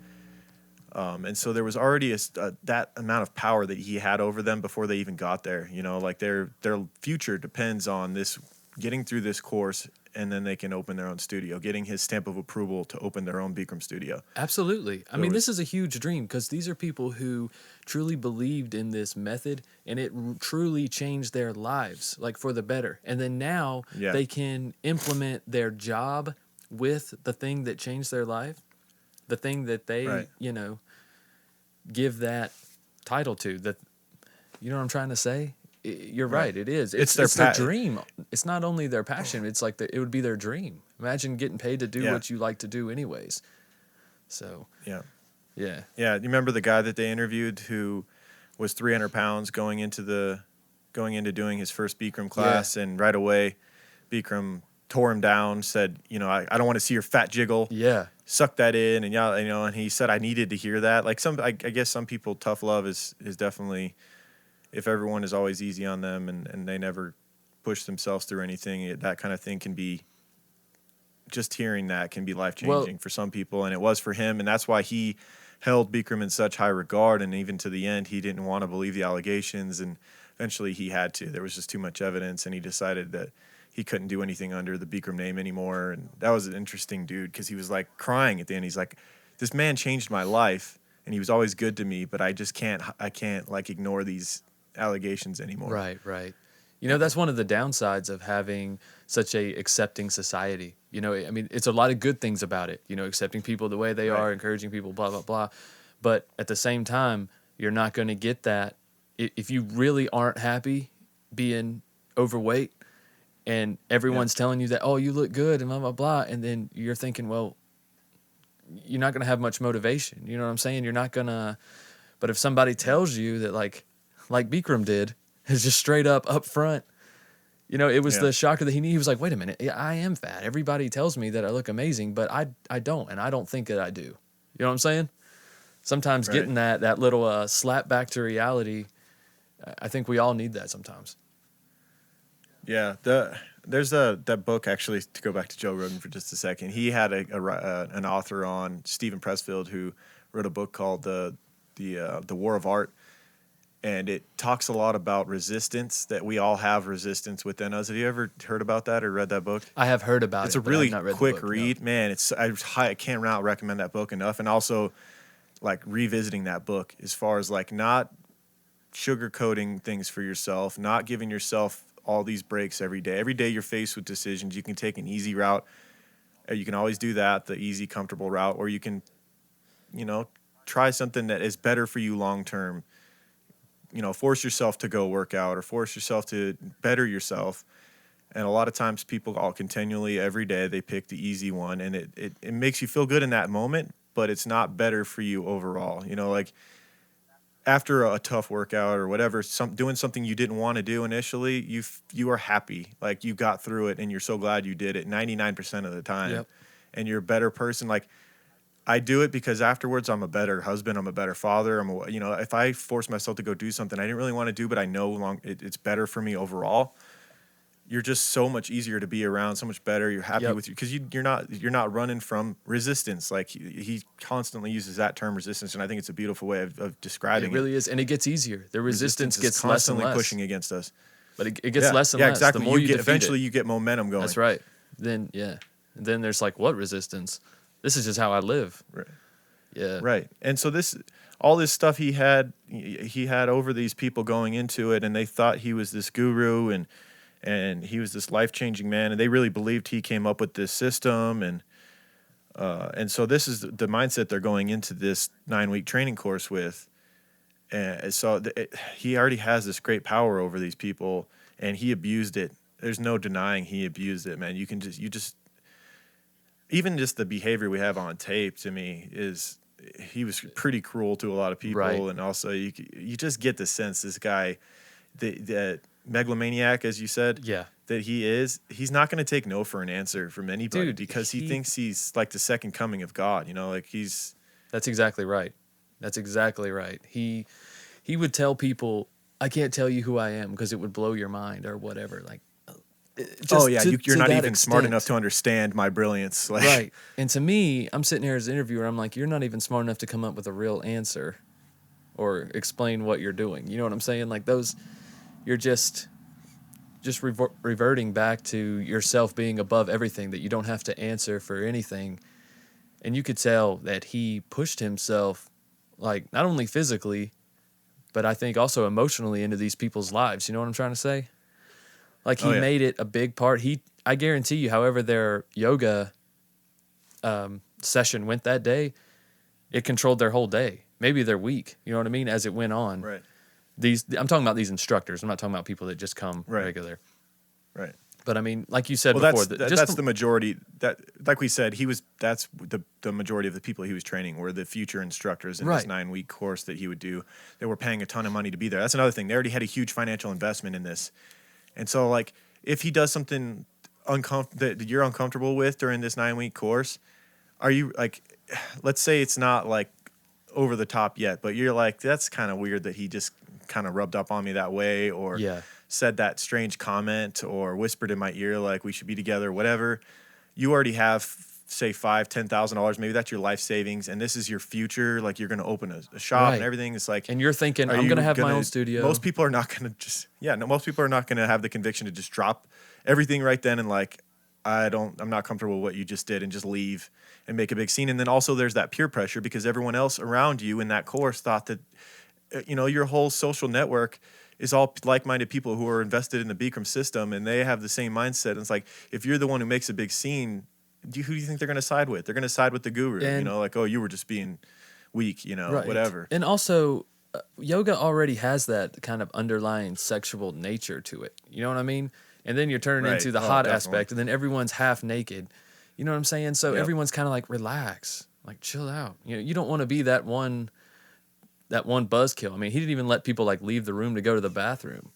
And so there was already that amount of power that he had over them before they even got there. You know, like their future depends on this, getting through this course, and then they can open their own studio, getting his stamp of approval to open their own Bikram studio. Absolutely. I mean, this is a huge dream, because these are people who truly believed in this method, and it truly changed their lives, like for the better. And then now they can implement their job with the thing that changed their life, the thing that they, you know, give that title to. That, you know what I'm trying to say? You're right. It is. It's their dream. It's not only their passion. It's like it would be their dream. Imagine getting paid to do what you like to do, anyways. So yeah. You remember the guy that they interviewed who was 300 pounds going into doing his first Bikram class, and right away, Bikram tore him down. Said, you know, I don't want to see your fat jiggle. Yeah. Suck that in, and you know, and he said I needed to hear that. Like I guess some people, tough love is definitely. If everyone is always easy on them and they never push themselves through anything, that kind of thing can be, just hearing that can be life-changing for some people. And it was for him. And that's why he held Bikram in such high regard. And even to the end, he didn't want to believe the allegations. And eventually he had to. There was just too much evidence. And he decided that he couldn't do anything under the Bikram name anymore. And that was an interesting dude, because he was like crying at the end. He's like, this man changed my life. And he was always good to me. But I can't like ignore these allegations anymore. Right. You know, that's one of the downsides of having such a accepting society. You know, I mean, it's a lot of good things about it, you know, accepting people the way they are, encouraging people, blah, blah, blah. But at the same time, you're not going to get that if you really aren't happy being overweight and everyone's telling you that, oh, you look good and blah, blah, blah. And then you're thinking, well, you're not going to have much motivation. You know what I'm saying? You're not going to, but if somebody tells you that, like Bikram did, is just straight up front. You know, it was the shocker that he was like, wait a minute, I am fat. Everybody tells me that I look amazing, but I don't, and I don't think that I do. You know what I'm saying? Sometimes getting that little slap back to reality, I think we all need that sometimes. Yeah, there's that book, actually, to go back to Joe Rogan for just a second. He had an author on, Stephen Pressfield, who wrote a book called the War of Art. And it talks a lot about resistance, that we all have resistance within us. Have you ever heard about that or read that book? I have heard about it. It's a really quick read. No. Man, I can't recommend that book enough. And also, like, revisiting that book as far as, like, not sugarcoating things for yourself, not giving yourself all these breaks every day. Every day you're faced with decisions. You can take an easy route You can always do that, the easy, comfortable route, or you can, try something that is better for you long term. Force yourself to go work out or force yourself to better yourself. And a lot of times people all continually every day they pick the easy one, and it makes you feel good in that moment, but it's not better for you overall. Like after a tough workout or whatever, doing something you didn't want to do initially, you are happy, like you got through it, and you're so glad you did it 99% of the time. Yep. And you're a better person. Like I do it because afterwards I'm a better husband, I'm a better father. If I force myself to go do something I didn't really want to do, but I know it's better for me overall, you're just so much easier to be around, so much better. You're happy with you because you're not running from resistance. Like he constantly uses that term resistance, and I think it's a beautiful way of describing it. It really is, and it gets easier. The resistance is gets less and constantly less. pushing against us. But it gets less and less. Exactly. The more you defeat eventually it. you get momentum going. That's right. Then And then there's like, what resistance? This is just how I live. Right. Yeah. Right. And so all this stuff he had over these people going into it, and they thought he was this guru and he was this life-changing man, and they really believed he came up with this system, and so this is the mindset they're going into this 9-week training course with. And so he already has this great power over these people, and he abused it. There's no denying he abused it, man. Even just the behavior we have on tape, to me, he was pretty cruel to a lot of people, Right. and also you just get the sense this guy, the megalomaniac, as you said, that he's not going to take no for an answer from anybody. Dude, because he thinks he's like the second coming of God, That's exactly right. He would tell people, I can't tell you who I am because it would blow your mind or whatever. Like, you're not even smart extent. enough to understand my brilliance. Like, Right. And to me, I'm sitting here as an interviewer, I'm like, you're not even smart enough to come up with a real answer or explain what you're doing. You know what I'm saying? Like you're just reverting back to yourself being above everything, that you don't have to answer for anything. And you could tell that he pushed himself, like, not only physically, but I think also emotionally into these people's lives. You know what I'm trying to say? Like, he made it a big part. I guarantee you, however their yoga session went that day, it controlled their whole day, maybe their week. You know what I mean? As it went on. right, I'm talking about these instructors. I'm not talking about people that just come regular. right. But I mean, like you said Well, before, that's the majority. That, like we said, that's the majority of the people he was training were the future instructors in this 9-week course that he would do. They were paying a ton of money to be there. That's another thing. They already had a huge financial investment in this, and so like if he does something that you're uncomfortable with during this 9-week course, are you like, let's say it's not like over the top yet, but you're like, that's kind of weird that he just kind of rubbed up on me that way, or said that strange comment, or whispered in my ear like we should be together, whatever. You already have, say, $5,000-$10,000, maybe that's your life savings, and this is your future. Like, you're going to open a shop and everything. It's like, and you're thinking, I'm going to have my own studio. Most people are not going to most people are not going to have the conviction to just drop everything right then and like, I'm not comfortable with what you just did, and just leave and make a big scene. And then also there's that peer pressure, because everyone else around you in that course thought that, your whole social network is all like-minded people who are invested in the Bikram system, and they have the same mindset. And it's like, if you're the one who makes a big scene, who do you think they're going to side with? They're going to side with the guru, like, oh, you were just being weak, whatever. And also, yoga already has that kind of underlying sexual nature to it. You know what I mean? And then you're turning into the hot aspect, and then everyone's half naked. You know what I'm saying? So everyone's kind of like, relax, like, chill out. You don't want to be that one buzzkill. I mean, he didn't even let people like leave the room to go to the bathroom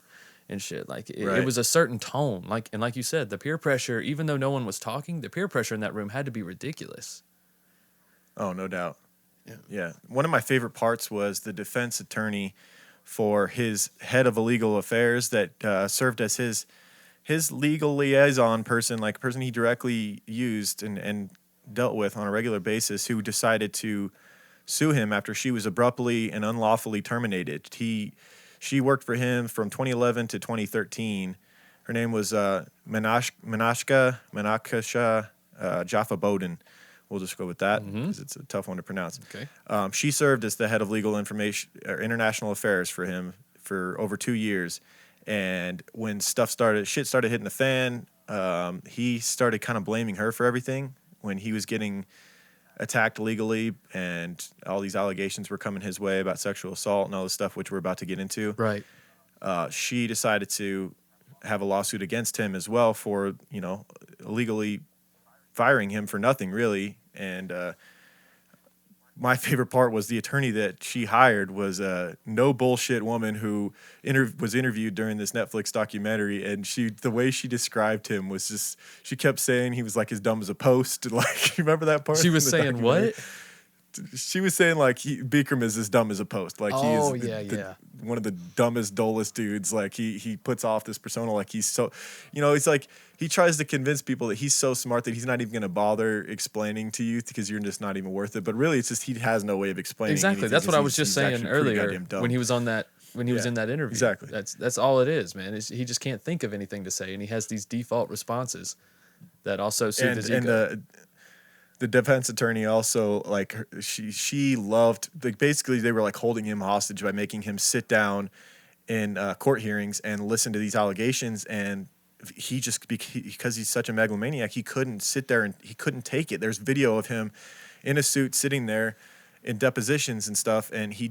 and shit. Like, it was a certain tone. Like you said, the peer pressure, even though no one was talking, the peer pressure in that room had to be ridiculous. Oh, no doubt. Yeah. One of my favorite parts was the defense attorney for his head of illegal affairs that served as his legal liaison person, like person he directly used and dealt with on a regular basis, who decided to sue him after she was abruptly and unlawfully terminated. She worked for him from 2011 to 2013. Her name was Menakasha Jaffa Bowden. We'll just go with that because it's a tough one to pronounce. Okay. She served as the head of legal information or international affairs for him for over 2 years. And when shit started hitting the fan, he started kind of blaming her for everything. when he was getting attacked legally and all these allegations were coming his way about sexual assault and all this stuff, which we're about to get into. Right. She decided to have a lawsuit against him as well for, illegally firing him for nothing, really. And my favorite part was the attorney that she hired was a no bullshit woman who was interviewed during this Netflix documentary, and the way she described him was just, she kept saying he was like as dumb as a post. Like, you remember that part? She was in the saying what? She was saying like Bikram is as dumb as a post. Like he is one of the dumbest, dullest dudes. Like he puts off this persona like he's so, it's like he tries to convince people that he's so smart that he's not even going to bother explaining to you because you're just not even worth it. But really, it's just he has no way of explaining. Exactly. anything That's what 'cause I was just saying earlier when he was on that. When he was in that interview. Exactly. That's all it is, man. He just can't think of anything to say, and he has these default responses that also soothe his ego. And the defense attorney also, like, she loved, like, basically they were like holding him hostage by making him sit down in court hearings and listen to these allegations, and he just, because he's such a megalomaniac, he couldn't sit there and he couldn't take it. There's video of him in a suit sitting there in depositions and stuff, and he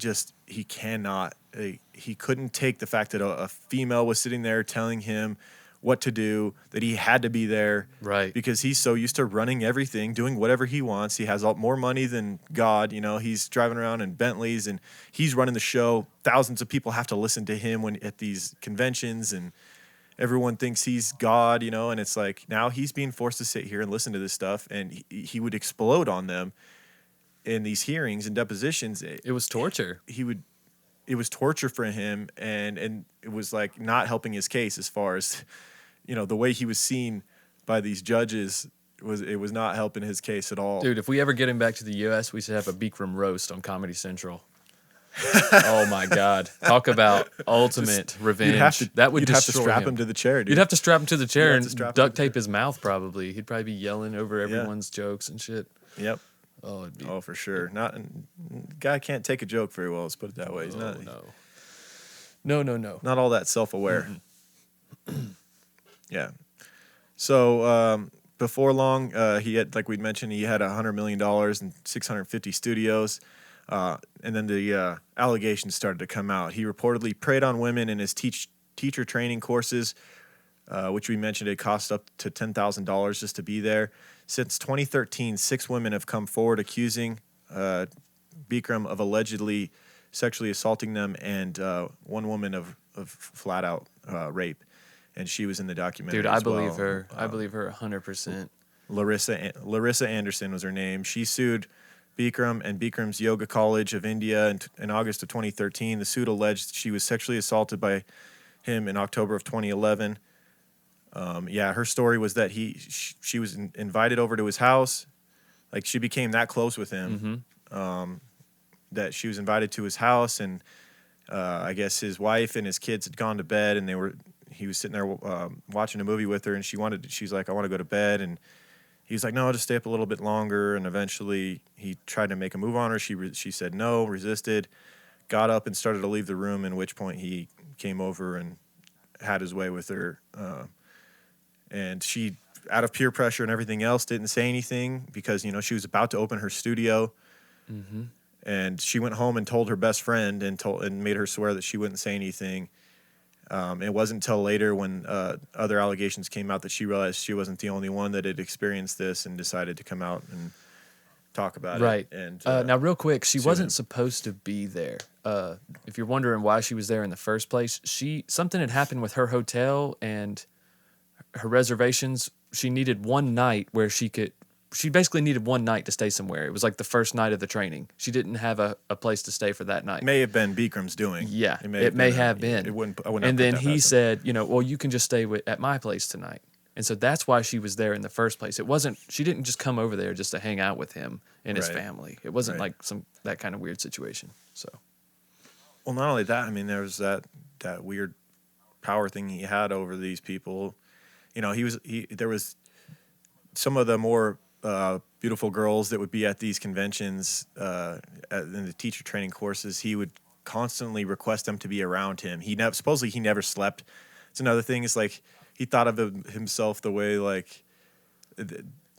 couldn't take the fact that a female was sitting there telling him what to do, that he had to be there, right? Because he's so used to running everything, doing whatever he wants. He has more money than God, he's driving around in Bentleys and he's running the show. Thousands of people have to listen to him at these conventions, and everyone thinks he's God, and it's like now he's being forced to sit here and listen to this stuff, and he would explode on them in these hearings and depositions. It was torture. It was torture for him, and it was like not helping his case as far as, the way he was seen by these judges was not helping his case at all. Dude, if we ever get him back to the U.S., we should have a Bikram roast on Comedy Central. Oh my God! Talk about ultimate revenge. You'd have to destroy strap him to the chair, dude. You'd have to strap him to the chair and duct tape chair. his mouth. Probably, he'd probably be yelling over everyone's jokes and shit. Yep. Oh, for sure. Guy can't take a joke very well. Let's put it that way. He's not. No. Not all that self-aware. Yeah. So before long, he had, like we'd mentioned, he had $100 million and 650 studios. And then the allegations started to come out. He reportedly preyed on women in his teacher training courses, which we mentioned it cost up to $10,000 just to be there. Since 2013, 6 women have come forward accusing Bikram of allegedly sexually assaulting them, and one woman of flat-out rape. And she was in the documentary. Dude, I as believe well. her. I believe her 100%. Larissa Anderson was her name. She sued Bikram and Bikram's Yoga College of India in August of 2013. The suit alleged she was sexually assaulted by him in October of 2011. Her story was that she was invited over to his house. Like, she became that close with him, that she was invited to his house, and I guess his wife and his kids had gone to bed, and he was sitting there watching a movie with her, and she's like, I want to go to bed, and he was like, no, I'll just stay up a little bit longer. And eventually he tried to make a move on her. She said no, resisted, got up and started to leave the room, in which point he came over and had his way with her. And she, out of peer pressure and everything else, didn't say anything because, she was about to open her studio. Mm-hmm. And she went home and told her best friend and made her swear that she wouldn't say anything. It wasn't until later when other allegations came out that she realized she wasn't the only one that had experienced this and decided to come out and talk about it. Right. And now, real quick, she wasn't him. supposed to be there. If you're wondering why she was there in the first place, something had happened with her hotel and her reservations. She needed one night where she basically needed one night to stay somewhere. It was like the first night of the training. She didn't have a place to stay for that night. May have been Bikram's doing. Yeah, it may have been. I wouldn't and then he said, said, well, you can just stay at my place tonight. And so that's why she was there in the first place. She didn't just come over there just to hang out with him and his family. It wasn't like that kind of weird situation. So, well, not only that, I mean, there was that weird power thing he had over these people. There was some of the more beautiful girls that would be at these conventions in the teacher training courses. He would constantly request them to be around him. Supposedly he never slept. It's another thing. It's like he thought of himself the way, like,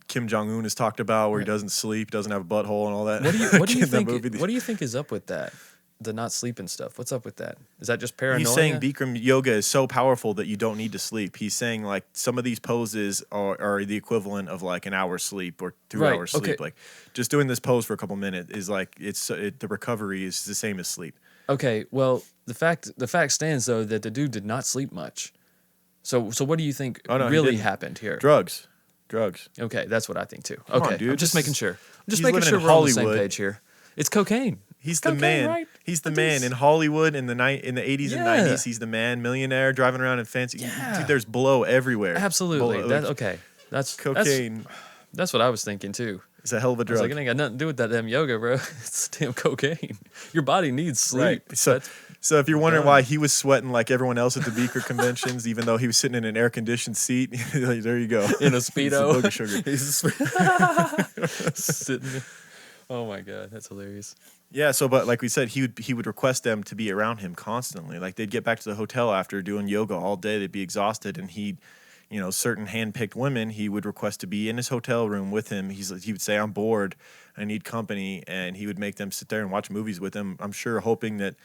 Kim Jong-un has talked about, where he doesn't sleep, doesn't have a butthole, and all that. What do you In that think? movie. What do you think is up with that? The not sleeping stuff. What's up with that? Is that just paranoia? He's saying Bikram Yoga is so powerful that you don't need to sleep. He's saying like some of these poses are the equivalent of like an hour's sleep or 2 Right, hours sleep. okay. Like just doing this pose for a couple minutes is like the recovery is the same as sleep. Okay, well, the fact stands though that the dude did not sleep much. So what do you think Oh, no, he really didn't. happened here? Drugs. Okay, that's what I think too. on, Okay, dude, I'm just this making is- sure. I'm just he's making living sure in we're on the same Hollywood. page here. It's cocaine. He's It's the cocaine, man. right? He's the It man is. in Hollywood in the 80s and Yeah. 90s. He's the man, millionaire, driving around in fancy. Yeah. Dude, there's blow everywhere. Absolutely. Blow, That, okay, that's cocaine That's what I was thinking too. is a hell of a I was drug. like, it ain't got nothing to do with that damn yoga, bro. It's damn cocaine. Your body needs sleep. Right. So, That's- so if you're wondering done. why he was sweating like everyone else at the Beaker conventions, even though he was sitting in an air-conditioned seat, like, there you go. in a He's Speedo. booger sugar. He's sitting there. Oh my God, that's hilarious. Yeah. So, but like we said, he would request them to be around him constantly. Like they'd get back to the hotel after doing yoga all day. They'd be exhausted, and certain hand-picked women he would request to be in his hotel room with him. He would say, "I'm bored, I need company," and he would make them sit there and watch movies with him. I'm sure hoping that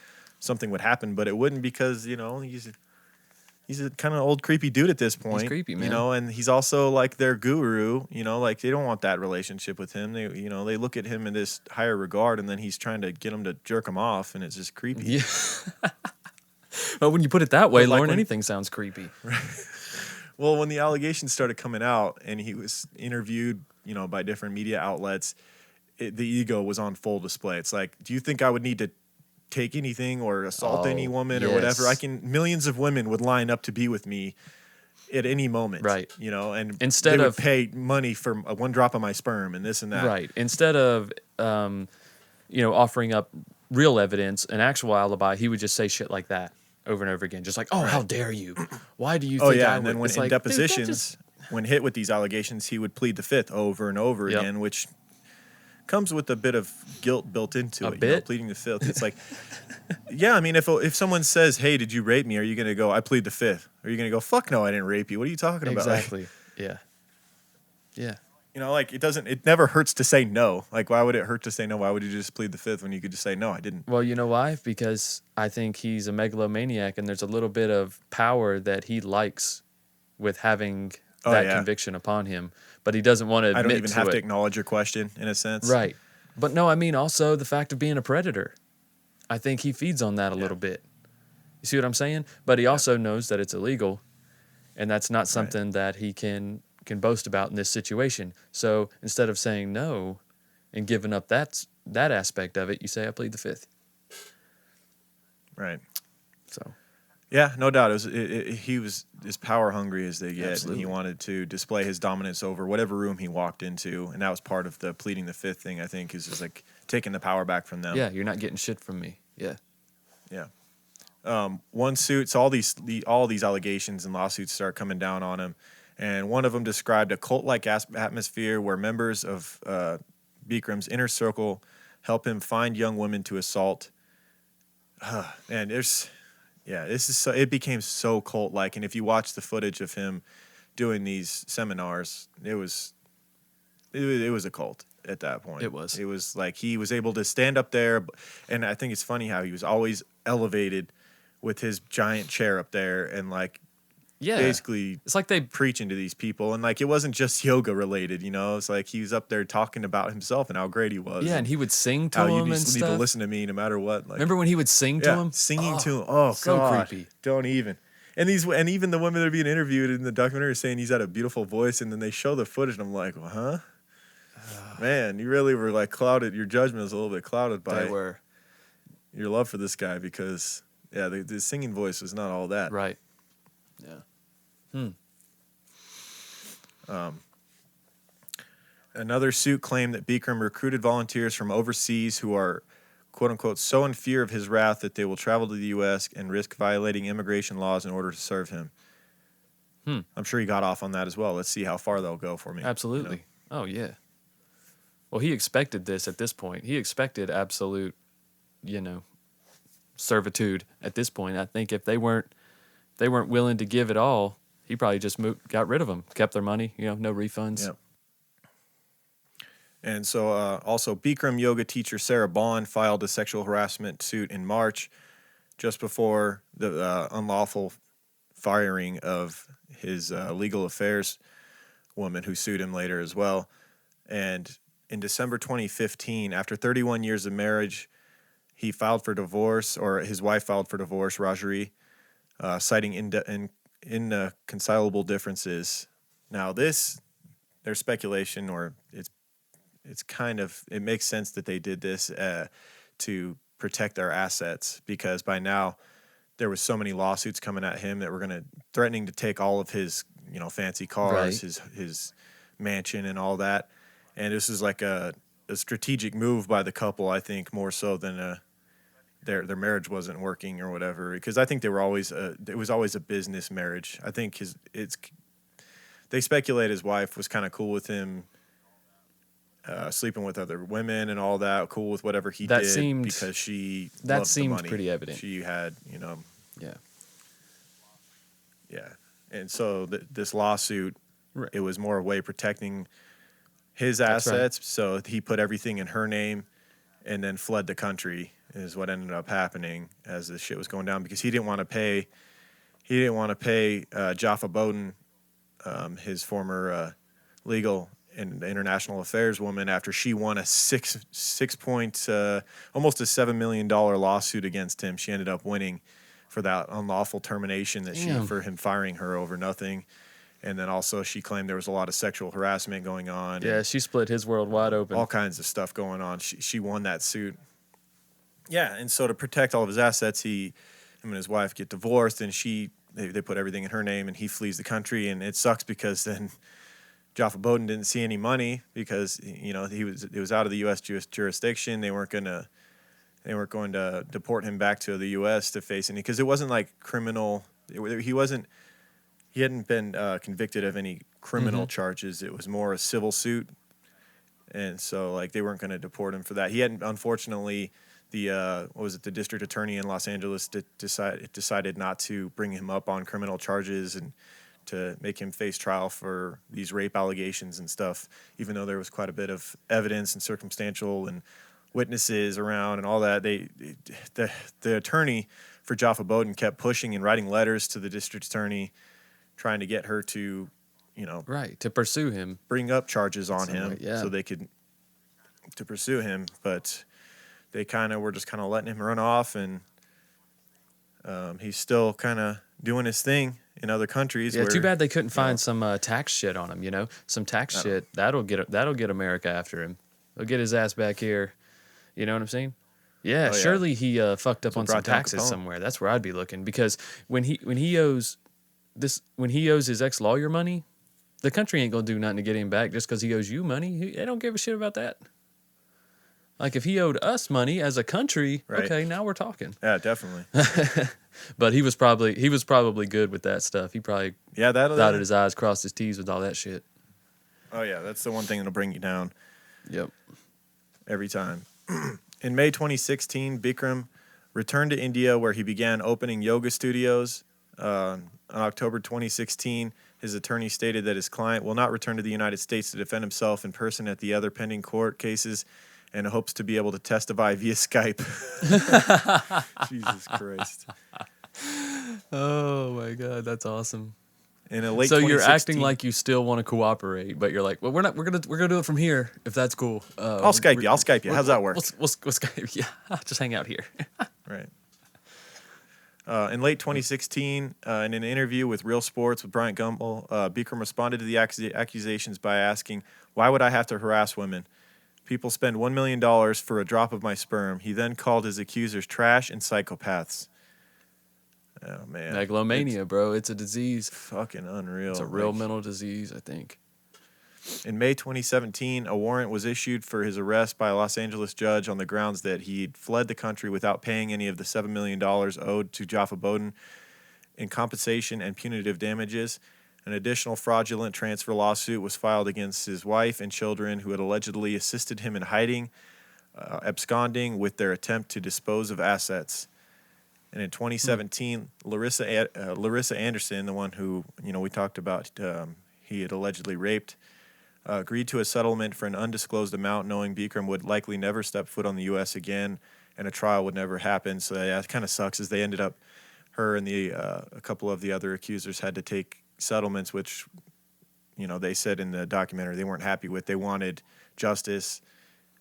something would happen, but it wouldn't because he's a kind of old creepy dude at this point. creepy, man. And he's also like their guru. Like they don't want that relationship with him. They they look at him in this higher regard, and then he's trying to get them to jerk him off, and it's just creepy. Yeah. But when you put it that way, But like Lauren, when- anything sounds creepy. Well, when the allegations started coming out and he was interviewed, by different media outlets, the ego was on full display. It's like, do you think I would need to take anything or assault any woman or whatever? yes. Millions of women would line up to be with me at any moment. Right. And Instead they would of- pay money for one drop of my sperm and this and that. Right. Instead of, offering up real evidence, an actual alibi, he would just say shit like that over and over again. Just like, oh, how dare you? Why do you think Oh yeah, I and then would? when It's in like, dude, that depositions, just- when hit with these allegations, he would plead the fifth over and over Yep. again, which comes with a bit of guilt built into A it. bit? Pleading the fifth. It's like, yeah, I mean, if someone says, "Hey, did you rape me?" Are you gonna go, "I plead the fifth"? Or are you gonna go, "Fuck no, I didn't rape you"? What are you talking about? Like, Exactly. Yeah. Yeah. it never hurts to say no. Like, why would it hurt to say no? Why would you just plead the fifth when you could just say no, I didn't? Well, you know why? Because I think he's a megalomaniac, and there's a little bit of power that he likes with having Oh, that yeah. conviction upon him, but he doesn't want to admit I don't even to have it. to acknowledge your question in a sense. Right. But no, I mean also the fact of being a predator. I think he feeds on that a little bit. You see what I'm saying? But he also knows that it's illegal, and that's not something that he can boast about in this situation. So instead of saying no and giving up that aspect of it, you say, I plead the fifth. Right. So Yeah, no doubt. He was as power hungry as they get, Absolutely. and he wanted to display his dominance over whatever room he walked into, and that was part of the pleading the fifth thing. I think is just like taking the power back from them. yeah, you're not getting shit from me. Yeah. Yeah. One suit. So all these allegations and lawsuits start coming down on him, and one of them described a cult-like atmosphere where members of Bikram's inner circle help him find young women to assault. And it became so cult-like. And if you watch the footage of him doing these seminars, it was a cult at that point. It was. It was like he was able to stand up there, and I think it's funny how he was always elevated with his giant chair up there and like Yeah. basically It's like they preaching to these people. And like it wasn't just yoga related, It's like he was up there talking about himself and how great he was. and he would sing to how you him and need to stuff. listen to me no matter what. Like, Remember when he would sing to yeah, him? singing to him. Oh, so God. creepy. Don't even. And even the women that are being interviewed in the documentary are saying he's got a beautiful voice, and then they show the footage, and I'm like, well, huh? Man, you really were like clouded. Your judgment was a little bit clouded by They were. your love for this guy because, yeah, the singing voice was not all that. Right. Yeah. Another suit claimed that Bikram recruited volunteers from overseas who are, quote unquote, so in fear of his wrath that they will travel to the U.S. and risk violating immigration laws in order to serve him. I'm sure he got off on that as well. Let's see how far they'll go for me. Absolutely. Oh, yeah. Well, he expected this at this point. He expected absolute, servitude at this point. I think if they weren't willing to give it all, he probably just got rid of them, kept their money, no refunds. Yep. And so also Bikram Yoga teacher Sarah Bond filed a sexual harassment suit in March, just before the unlawful firing of his legal affairs woman who sued him later as well. And in December 2015, after 31 years of marriage, he filed for divorce, or his wife filed for divorce, Rajari, citing inconcilable differences. Now there's speculation, or it's kind of, it makes sense that they did this to protect their assets, because by now there was so many lawsuits coming at him that were threatening to take all of his, fancy cars, Right. his mansion and all that. And this is like a strategic move by the couple, I think, more so than their marriage wasn't working or whatever, because I think they were always it was always a business marriage. I think they speculate his wife was kind of cool with him sleeping with other women and all that, cool with whatever he That did, seemed- because she that loved the seemed money. pretty evident. She had, Yeah. yeah. And so this lawsuit, Right. it was more a way protecting his That's right. assets. So he put everything in her name and then fled the country, is what ended up happening as this shit was going down, because he didn't want to pay Jaffa Bowden, his former legal and international affairs woman, after she won a almost a $7 million lawsuit against him. She ended up winning for that unlawful termination Damn. for him firing her over nothing. And then also she claimed there was a lot of sexual harassment going on. Yeah, and she split his world wide open. all kinds of stuff going on. She won that suit. Yeah, and so to protect all of his assets, him and his wife get divorced, and they put everything in her name, and he flees the country. And it sucks because then Jaffa Bowden didn't see any money, because it was out of the U.S. jurisdiction. They weren't going to deport him back to the U.S. to face any, because it wasn't like criminal. He hadn't been convicted of any criminal charges. It was more a civil suit, and so like they weren't going to deport him for that. He hadn't, unfortunately. The district attorney in Los Angeles decided not to bring him up on criminal charges and to make him face trial for these rape allegations and stuff, even though there was quite a bit of evidence and circumstantial and witnesses around and all that. The attorney for Jaffa Bowden kept pushing and writing letters to the district attorney, trying to get her to, Right, to pursue him. bring up charges on him, way, yeah. so they could to pursue him, but they were just letting him run off, and he's still kind of doing his thing in other countries. Yeah, where, too bad they couldn't find some tax shit on him. Some tax shit that'll get America after him. They'll get his ass back here. You know what I'm saying? Yeah, Oh, yeah. surely he fucked up on some brought down taxes Capone. somewhere. That's where I'd be looking, because when he owes his ex-lawyer money, the country ain't gonna do nothing to get him back just because he owes you money. They don't give a shit about that. Like if he owed us money as a country, Right. okay, now we're talking. Yeah, definitely. But he was probably good with that stuff. He probably Yeah, dotted his I's, crossed his T's with all that shit. Oh yeah, that's the one thing that'll bring you down Yep. every time. In May 2016, Bikram returned to India, where he began opening yoga studios. On October 2016, his attorney stated that his client will not return to the United States to defend himself in person at the other pending court cases, and hopes to be able to testify via Skype. Jesus Christ. Oh my God, that's awesome. In a late So you're 2016 acting like you still want to cooperate, but you're like, well, we're gonna do it from here if that's cool. I'll Skype you. How's that work? We'll Skype. Yeah, just hang out here. Right. In late 2016, in an interview with Real Sports with Bryant Gumbel, Bikram responded to the accusations by asking, "Why would I have to harass women? People spend $1 million for a drop of my sperm." He then called his accusers trash and psychopaths. Oh, man. Megalomania, bro. It's a disease. It's fucking unreal. It's a real mental disease, I think. In May 2017, a warrant was issued for his arrest by a Los Angeles judge on the grounds that he'd fled the country without paying any of the $7 million owed to Jaffa Bowden in compensation and punitive damages. An additional fraudulent transfer lawsuit was filed against his wife and children, who had allegedly assisted him in hiding, absconding with their attempt to dispose of assets. And in 2017, Larissa Anderson, the one who we talked about, he had allegedly raped, agreed to a settlement for an undisclosed amount, knowing Bikram would likely never step foot on the U.S. again, and a trial would never happen. So yeah, it kind of sucks. As they ended up, her and a couple of the other accusers had to take settlements, which, you know, they said in the documentary they weren't happy with. They wanted justice,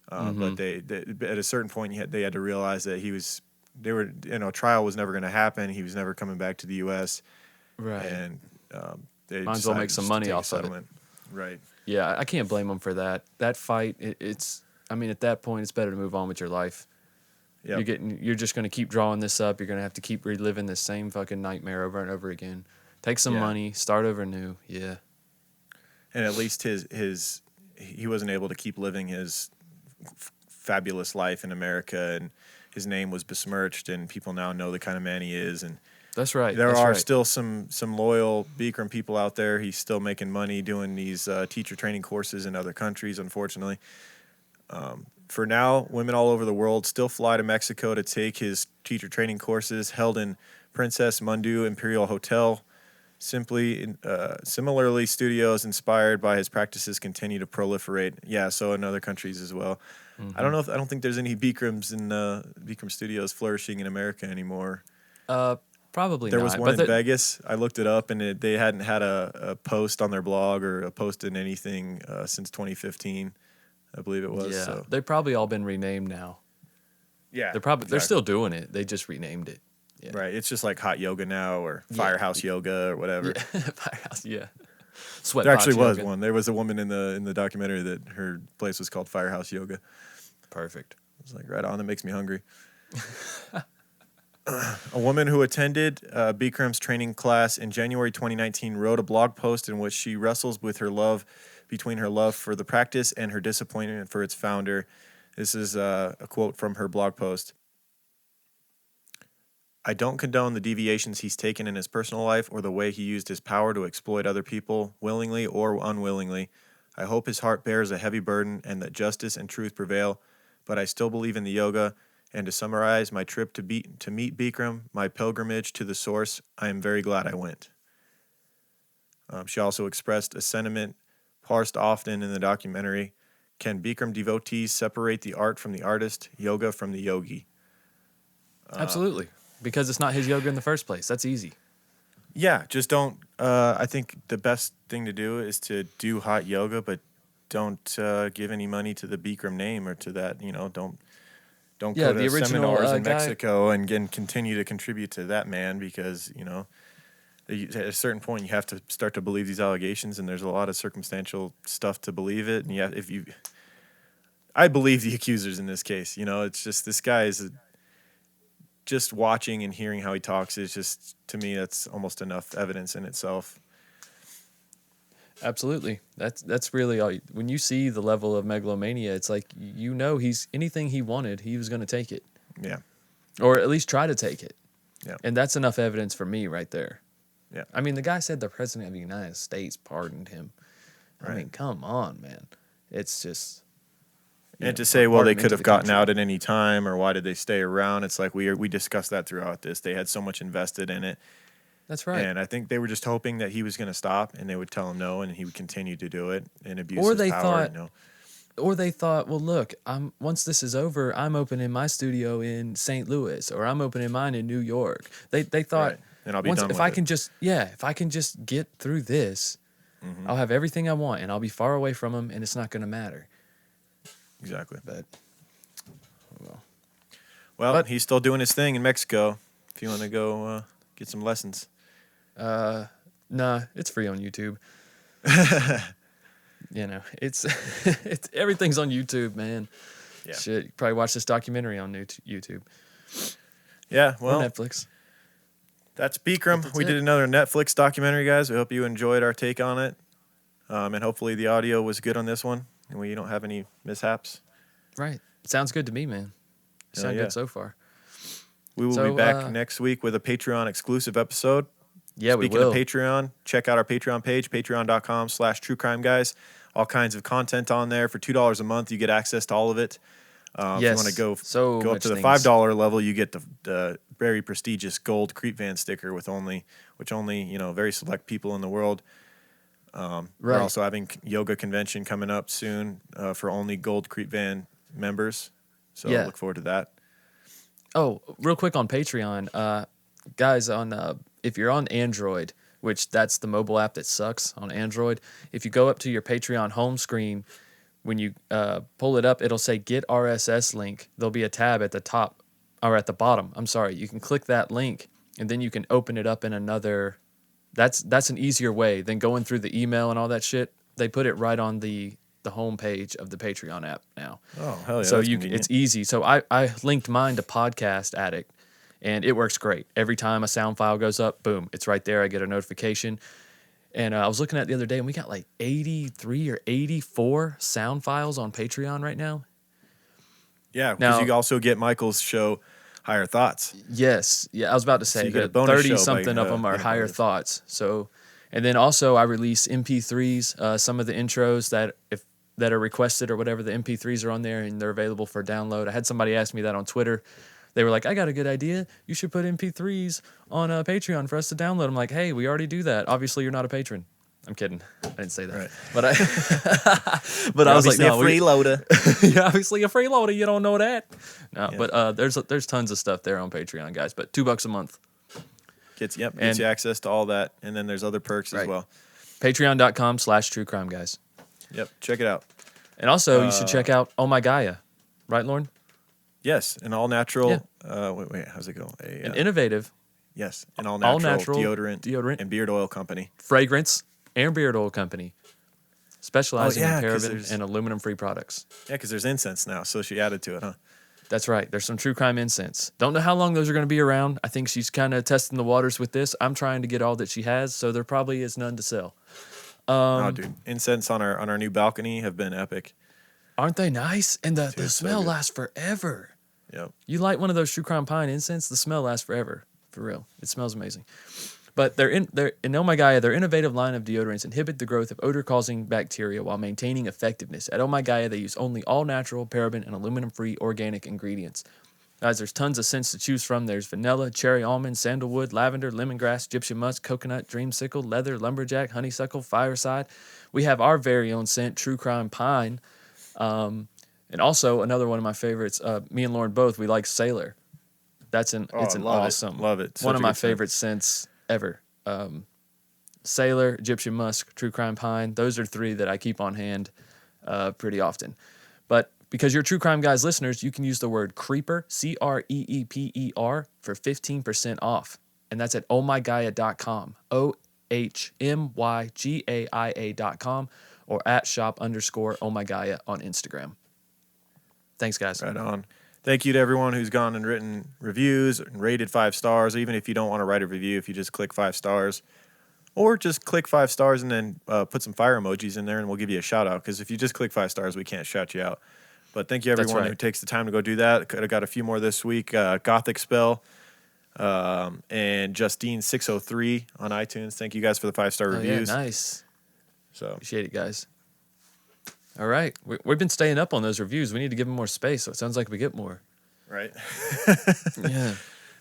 but they at a certain point they had to realize that trial was never going to happen. He was never coming back to the U.S. Right. And they might as well decided make some just to money take a off of it. settlement. Right. Yeah, I can't blame them for that. That fight, it's. I mean, at that point, it's better to move on with your life. Yep. You're just going to keep drawing this up. You're going to have to keep reliving this same fucking nightmare over and over again. Take some money, start over new. Yeah. And at least he wasn't able to keep living his fabulous life in America, and his name was besmirched, and people now know the kind of man he is. And that's right. There are still some loyal Bikram people out there. He's still making money doing these teacher training courses in other countries, unfortunately. For now, women all over the world still fly to Mexico to take his teacher training courses held in Princess Mundu Imperial Hotel. Similarly, studios inspired by his practices continue to proliferate. Yeah, so in other countries as well. I don't think there's any Bikrams in Bikram studios flourishing in America anymore. Probably there not. was one in Vegas. I looked it up, and they hadn't had a post on their blog or a post in anything since 2015. I believe it was. Yeah, So. they've probably all been renamed now. Yeah, they're still doing it. They just renamed it. Yeah. Right. It's just like hot yoga now, or firehouse yoga, or whatever. Yeah. Firehouse. Yeah. Sweat. There actually was yoga. one. There was a woman in the documentary that her place was called Firehouse Yoga. Perfect. I was like, right on. That makes me hungry. A woman who attended Bikram's training class in January 2019 wrote a blog post in which she wrestles with between her love for the practice and her disappointment for its founder. This is a quote from her blog post. I don't condone the deviations he's taken in his personal life or the way he used his power to exploit other people, willingly or unwillingly. I hope his heart bears a heavy burden and that justice and truth prevail, but I still believe in the yoga. And to summarize my trip to meet Bikram, my pilgrimage to the source, I am very glad I went. She also expressed a sentiment parsed often in the documentary. Can Bikram devotees separate the art from the artist, yoga from the yogi? Absolutely. Because it's not his yoga in the first place. That's easy. Yeah, just don't. I think the best thing to do is to do hot yoga, but don't give any money to the Bikram name or to that. Don't go to seminars in Mexico and continue to contribute to that man, because at a certain point you have to start to believe these allegations, and there's a lot of circumstantial stuff to believe it. And I believe the accusers in this case. It's just this guy is. Just watching and hearing how he talks is just, to me, that's almost enough evidence in itself. Absolutely. That's really all. When you see the level of megalomania, it's like, he's anything he wanted, he was going to take it. Yeah. Or at least try to take it. Yeah. And that's enough evidence for me right there. Yeah. I mean, the guy said the president of the United States pardoned him. Right. I mean, come on, man. It's just... And to say, well, they could have gotten out at any time, or why did they stay around? It's like we discussed that throughout this. They had so much invested in it. That's right. And I think they were just hoping that he was going to stop, and they would tell him no, and he would continue to do it and abuse his power. Or they thought, well, look, once this is over, I'm opening my studio in St. Louis, or I'm opening mine in New York. They thought, right. And I'll be done with it. If I can just get through this, I'll have everything I want, and I'll be far away from him, and it's not going to matter. Exactly. But well, he's still doing his thing in Mexico. If you want to go get some lessons. Nah, it's free on YouTube. It's everything's on YouTube, man. Yeah. Shit, you probably watch this documentary on YouTube. Yeah, well, or Netflix. That's Bikram. We did another Netflix documentary, guys. We hope you enjoyed our take on it. And hopefully the audio was good on this one, and we don't have any mishaps. Right. Sounds good to me, man. Sound good so far. We will be back next week with a Patreon exclusive episode. Yeah, Speaking we will. of Patreon, check out our Patreon page, patreon.com/truecrimeguys. All kinds of content on there. For $2 a month, you get access to all of it. If you want to go up to the $5 level, you get the very prestigious gold Creep Van sticker which only very select people in the world We're also having yoga convention coming up soon for only Gold Creek Van members. So Yeah. look forward to that. Oh, real quick on Patreon, guys, if you're on Android, which that's the mobile app that sucks on Android, if you go up to your Patreon home screen, when you pull it up, it'll say Get RSS link. There'll be a tab at the top, or at the bottom. I'm sorry. You can click that link, and then you can open it up in another. That's an easier way than going through the email and all that shit. They put it right on the home page of the Patreon app now. Oh, hell yeah. So that's it's convenient. easy. So I linked mine to Podcast Addict, and it works great. Every time a sound file goes up, boom, it's right there. I get a notification. And I was looking at it the other day, and we got like 83 or 84 sound files on Patreon right now. Yeah, because Now- you also get Michael's show, Higher Thoughts. Yes. Yeah, I was about to say you get a that bonus show by, 30-something of them are being a Higher part of it. Thoughts. So, and then also I release MP3s, some of the intros that are requested or whatever, the MP3s are on there, and they're available for download. I had somebody ask me that on Twitter. They were like, I got a good idea. You should put MP3s on Patreon for us to download. I'm like, hey, we already do that. Obviously, you're not a patron. I'm kidding. I didn't say that. Right. But I was like, Obviously no, a freeloader. you're obviously a freeloader. You don't know that. No, Yeah. but there's tons of stuff there on Patreon, guys. But $2 a month. Gets you And- access to all that. And then there's other perks as Right. well. Patreon.com/truecrime, guys. Yep, check it out. And also, you should check out Oh My Gaia. Right, Lauren? Yes, an all natural. Yeah. Wait, how's it go? An innovative Yes, an all natural deodorant and beard oil company. fragrance and beard oil company specializing yeah, in 'cause paraben there's- and aluminum-free products. Yeah, because there's incense now, so she added to it, huh? That's right. There's some true crime incense. Don't know how long those are going to be around. I think she's kind of testing the waters with this. I'm trying to get all that she has, so there probably is none to sell. Oh, dude, incense on our new balcony have been epic. Aren't they nice? And the so smell good. lasts forever. Yep. You light one of those true crime pine incense, the smell lasts forever. For real. It smells amazing. But they're in Oh My Gaia, their innovative line of deodorants inhibit the growth of odor-causing bacteria while maintaining effectiveness. At Oh My Gaia, they use only all-natural, paraben, and aluminum-free organic ingredients. Guys, there's tons of scents to choose from. There's vanilla, cherry almond, sandalwood, lavender, lemongrass, gypsy musk, coconut, dreamsicle, leather, lumberjack, honeysuckle, fireside. We have our very own scent, True Crime Pine. And also another one of my favorites, me and Lauren both, we like Sailor. It's an love it. awesome, Love it. Such one a of my good scent. favorite scents ever. Sailor, Egyptian musk, True Crime Pine. Those are three that I keep on hand pretty often. But because you're True Crime Guys listeners, you can use the word Creeper, CREEPER, for 15% off. And that's at ohmygaia.com, OHMYGAIA.com, or at shop_ohmygaia on Instagram. Thanks, guys. Right on. Thank you to everyone who's gone and written reviews and rated 5 stars. Even if you don't want to write a review, if you just click 5 stars, or just click 5 stars and then put some fire emojis in there, and we'll give you a shout out. Because if you just click 5 stars, we can't shout you out. But thank you everyone who right. takes the time to go do that. Could have got a few more this week. Gothic Spell and Justine 603 on iTunes. Thank you guys for the 5-star Oh, yeah, reviews. nice. So Appreciate it, guys. All right. We've been staying up on those reviews. We need to give them more space, so it sounds like we get more. right. Yeah.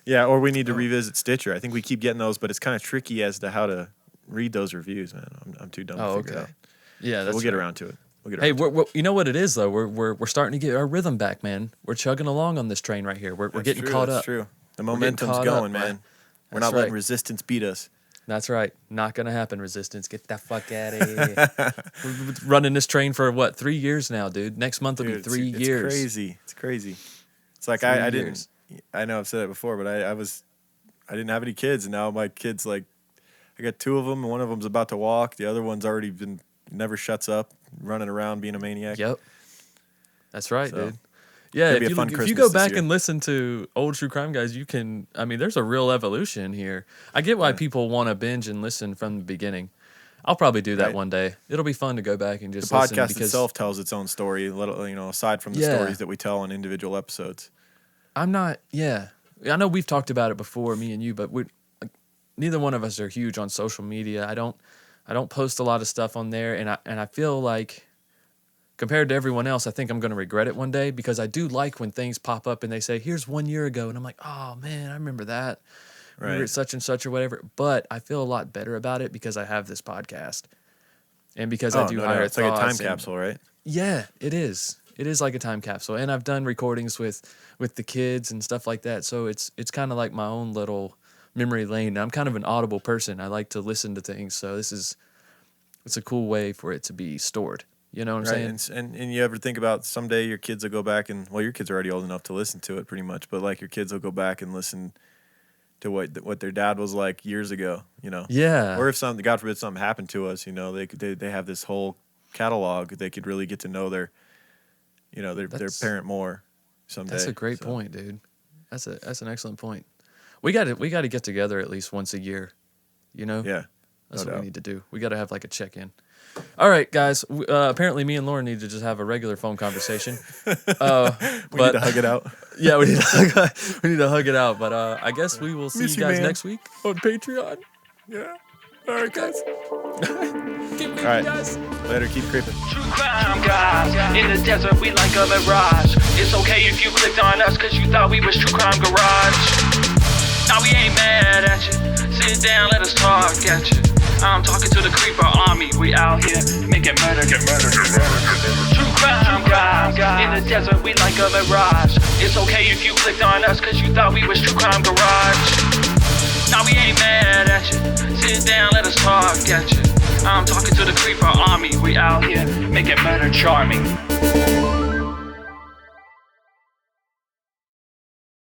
Yeah, or we need to revisit Stitcher. I think we keep getting those, but it's kind of tricky as to how to read those reviews, man. I'm too dumb to figure it out. Yeah, that's We'll get right. around to it. Hey, you know what it is though? We're starting to get our rhythm back, man. We're chugging along on this train right here. We're getting caught That's up. true. The We're getting momentum's caught going, up, man. man. We're That's not letting right. resistance beat us. That's right. Not gonna happen, Resistance. Get the fuck out of here. We're running this train for what, 3 years now, dude. Next month will Dude, be 3 it's years. crazy. It's crazy. It's like 3 I years. didn't. I know I've said it before, but I didn't have any kids, and now my kids, like, I got 2 of them, and one of them's about to walk. The other one's already never shuts up, running around being a maniac. Yep. That's right, So, dude. Yeah, it'll be if a fun you Christmas go this back year. and listen to old True Crime Guys, you can. I mean, there's a real evolution here. I get why people want to binge and listen from the beginning. I'll probably do that Right. one day. It'll be fun to go back and The just listen podcast because itself tells its own story, aside from the Yeah. stories that we tell on individual episodes. I'm not. Yeah, I know we've talked about it before, me and you, but neither one of us are huge on social media. I don't post a lot of stuff on there, and I feel like, compared to everyone else, I think I'm going to regret it one day, because I do like when things pop up and they say, here's 1 year ago. And I'm like, oh man, I remember that. Remember Right. such and such or whatever. But I feel a lot better about it because I have this podcast. And because I do higher It's like a time thoughts and- capsule, right? Yeah, it is. It is like a time capsule. And I've done recordings with the kids and stuff like that. So it's kind of like my own little memory lane. I'm kind of an audible person. I like to listen to things. So it's a cool way for it to be stored. You know what I'm saying? And you ever think about someday your kids will go back and, well, your kids are already old enough to listen to it pretty much, but like your kids will go back and listen to what their dad was like years ago, you know? Yeah. Or if something, God forbid, something happened to us, you know, they have this whole catalog. They could really get to know their parent more someday. That's a great point, dude. That's an excellent point. We got to get together at least once a year, you know? Yeah. That's what we need to do. We got to have like a check-in. All right, guys. Apparently, me and Lauren need to just have a regular phone conversation. We need to hug it out. Yeah, we need to hug it out. But I guess we will see you guys next week on Patreon. Yeah. All right, guys. Keep creeping, All right. guys. Later. Keep creeping. True crime guys, in the desert we like a mirage. It's okay if you clicked on us cause you thought we was True Crime Garage. Now we ain't mad at you, sit down, let us talk at you. I'm talking to the creeper army, we out here making murder, get murder. True crime guys, in the desert we like a mirage. It's okay if you clicked on us cause you thought we was True Crime Garage. Now we ain't mad at you, sit down, let us talk at you. I'm talking to the creeper army, we out here making murder charming.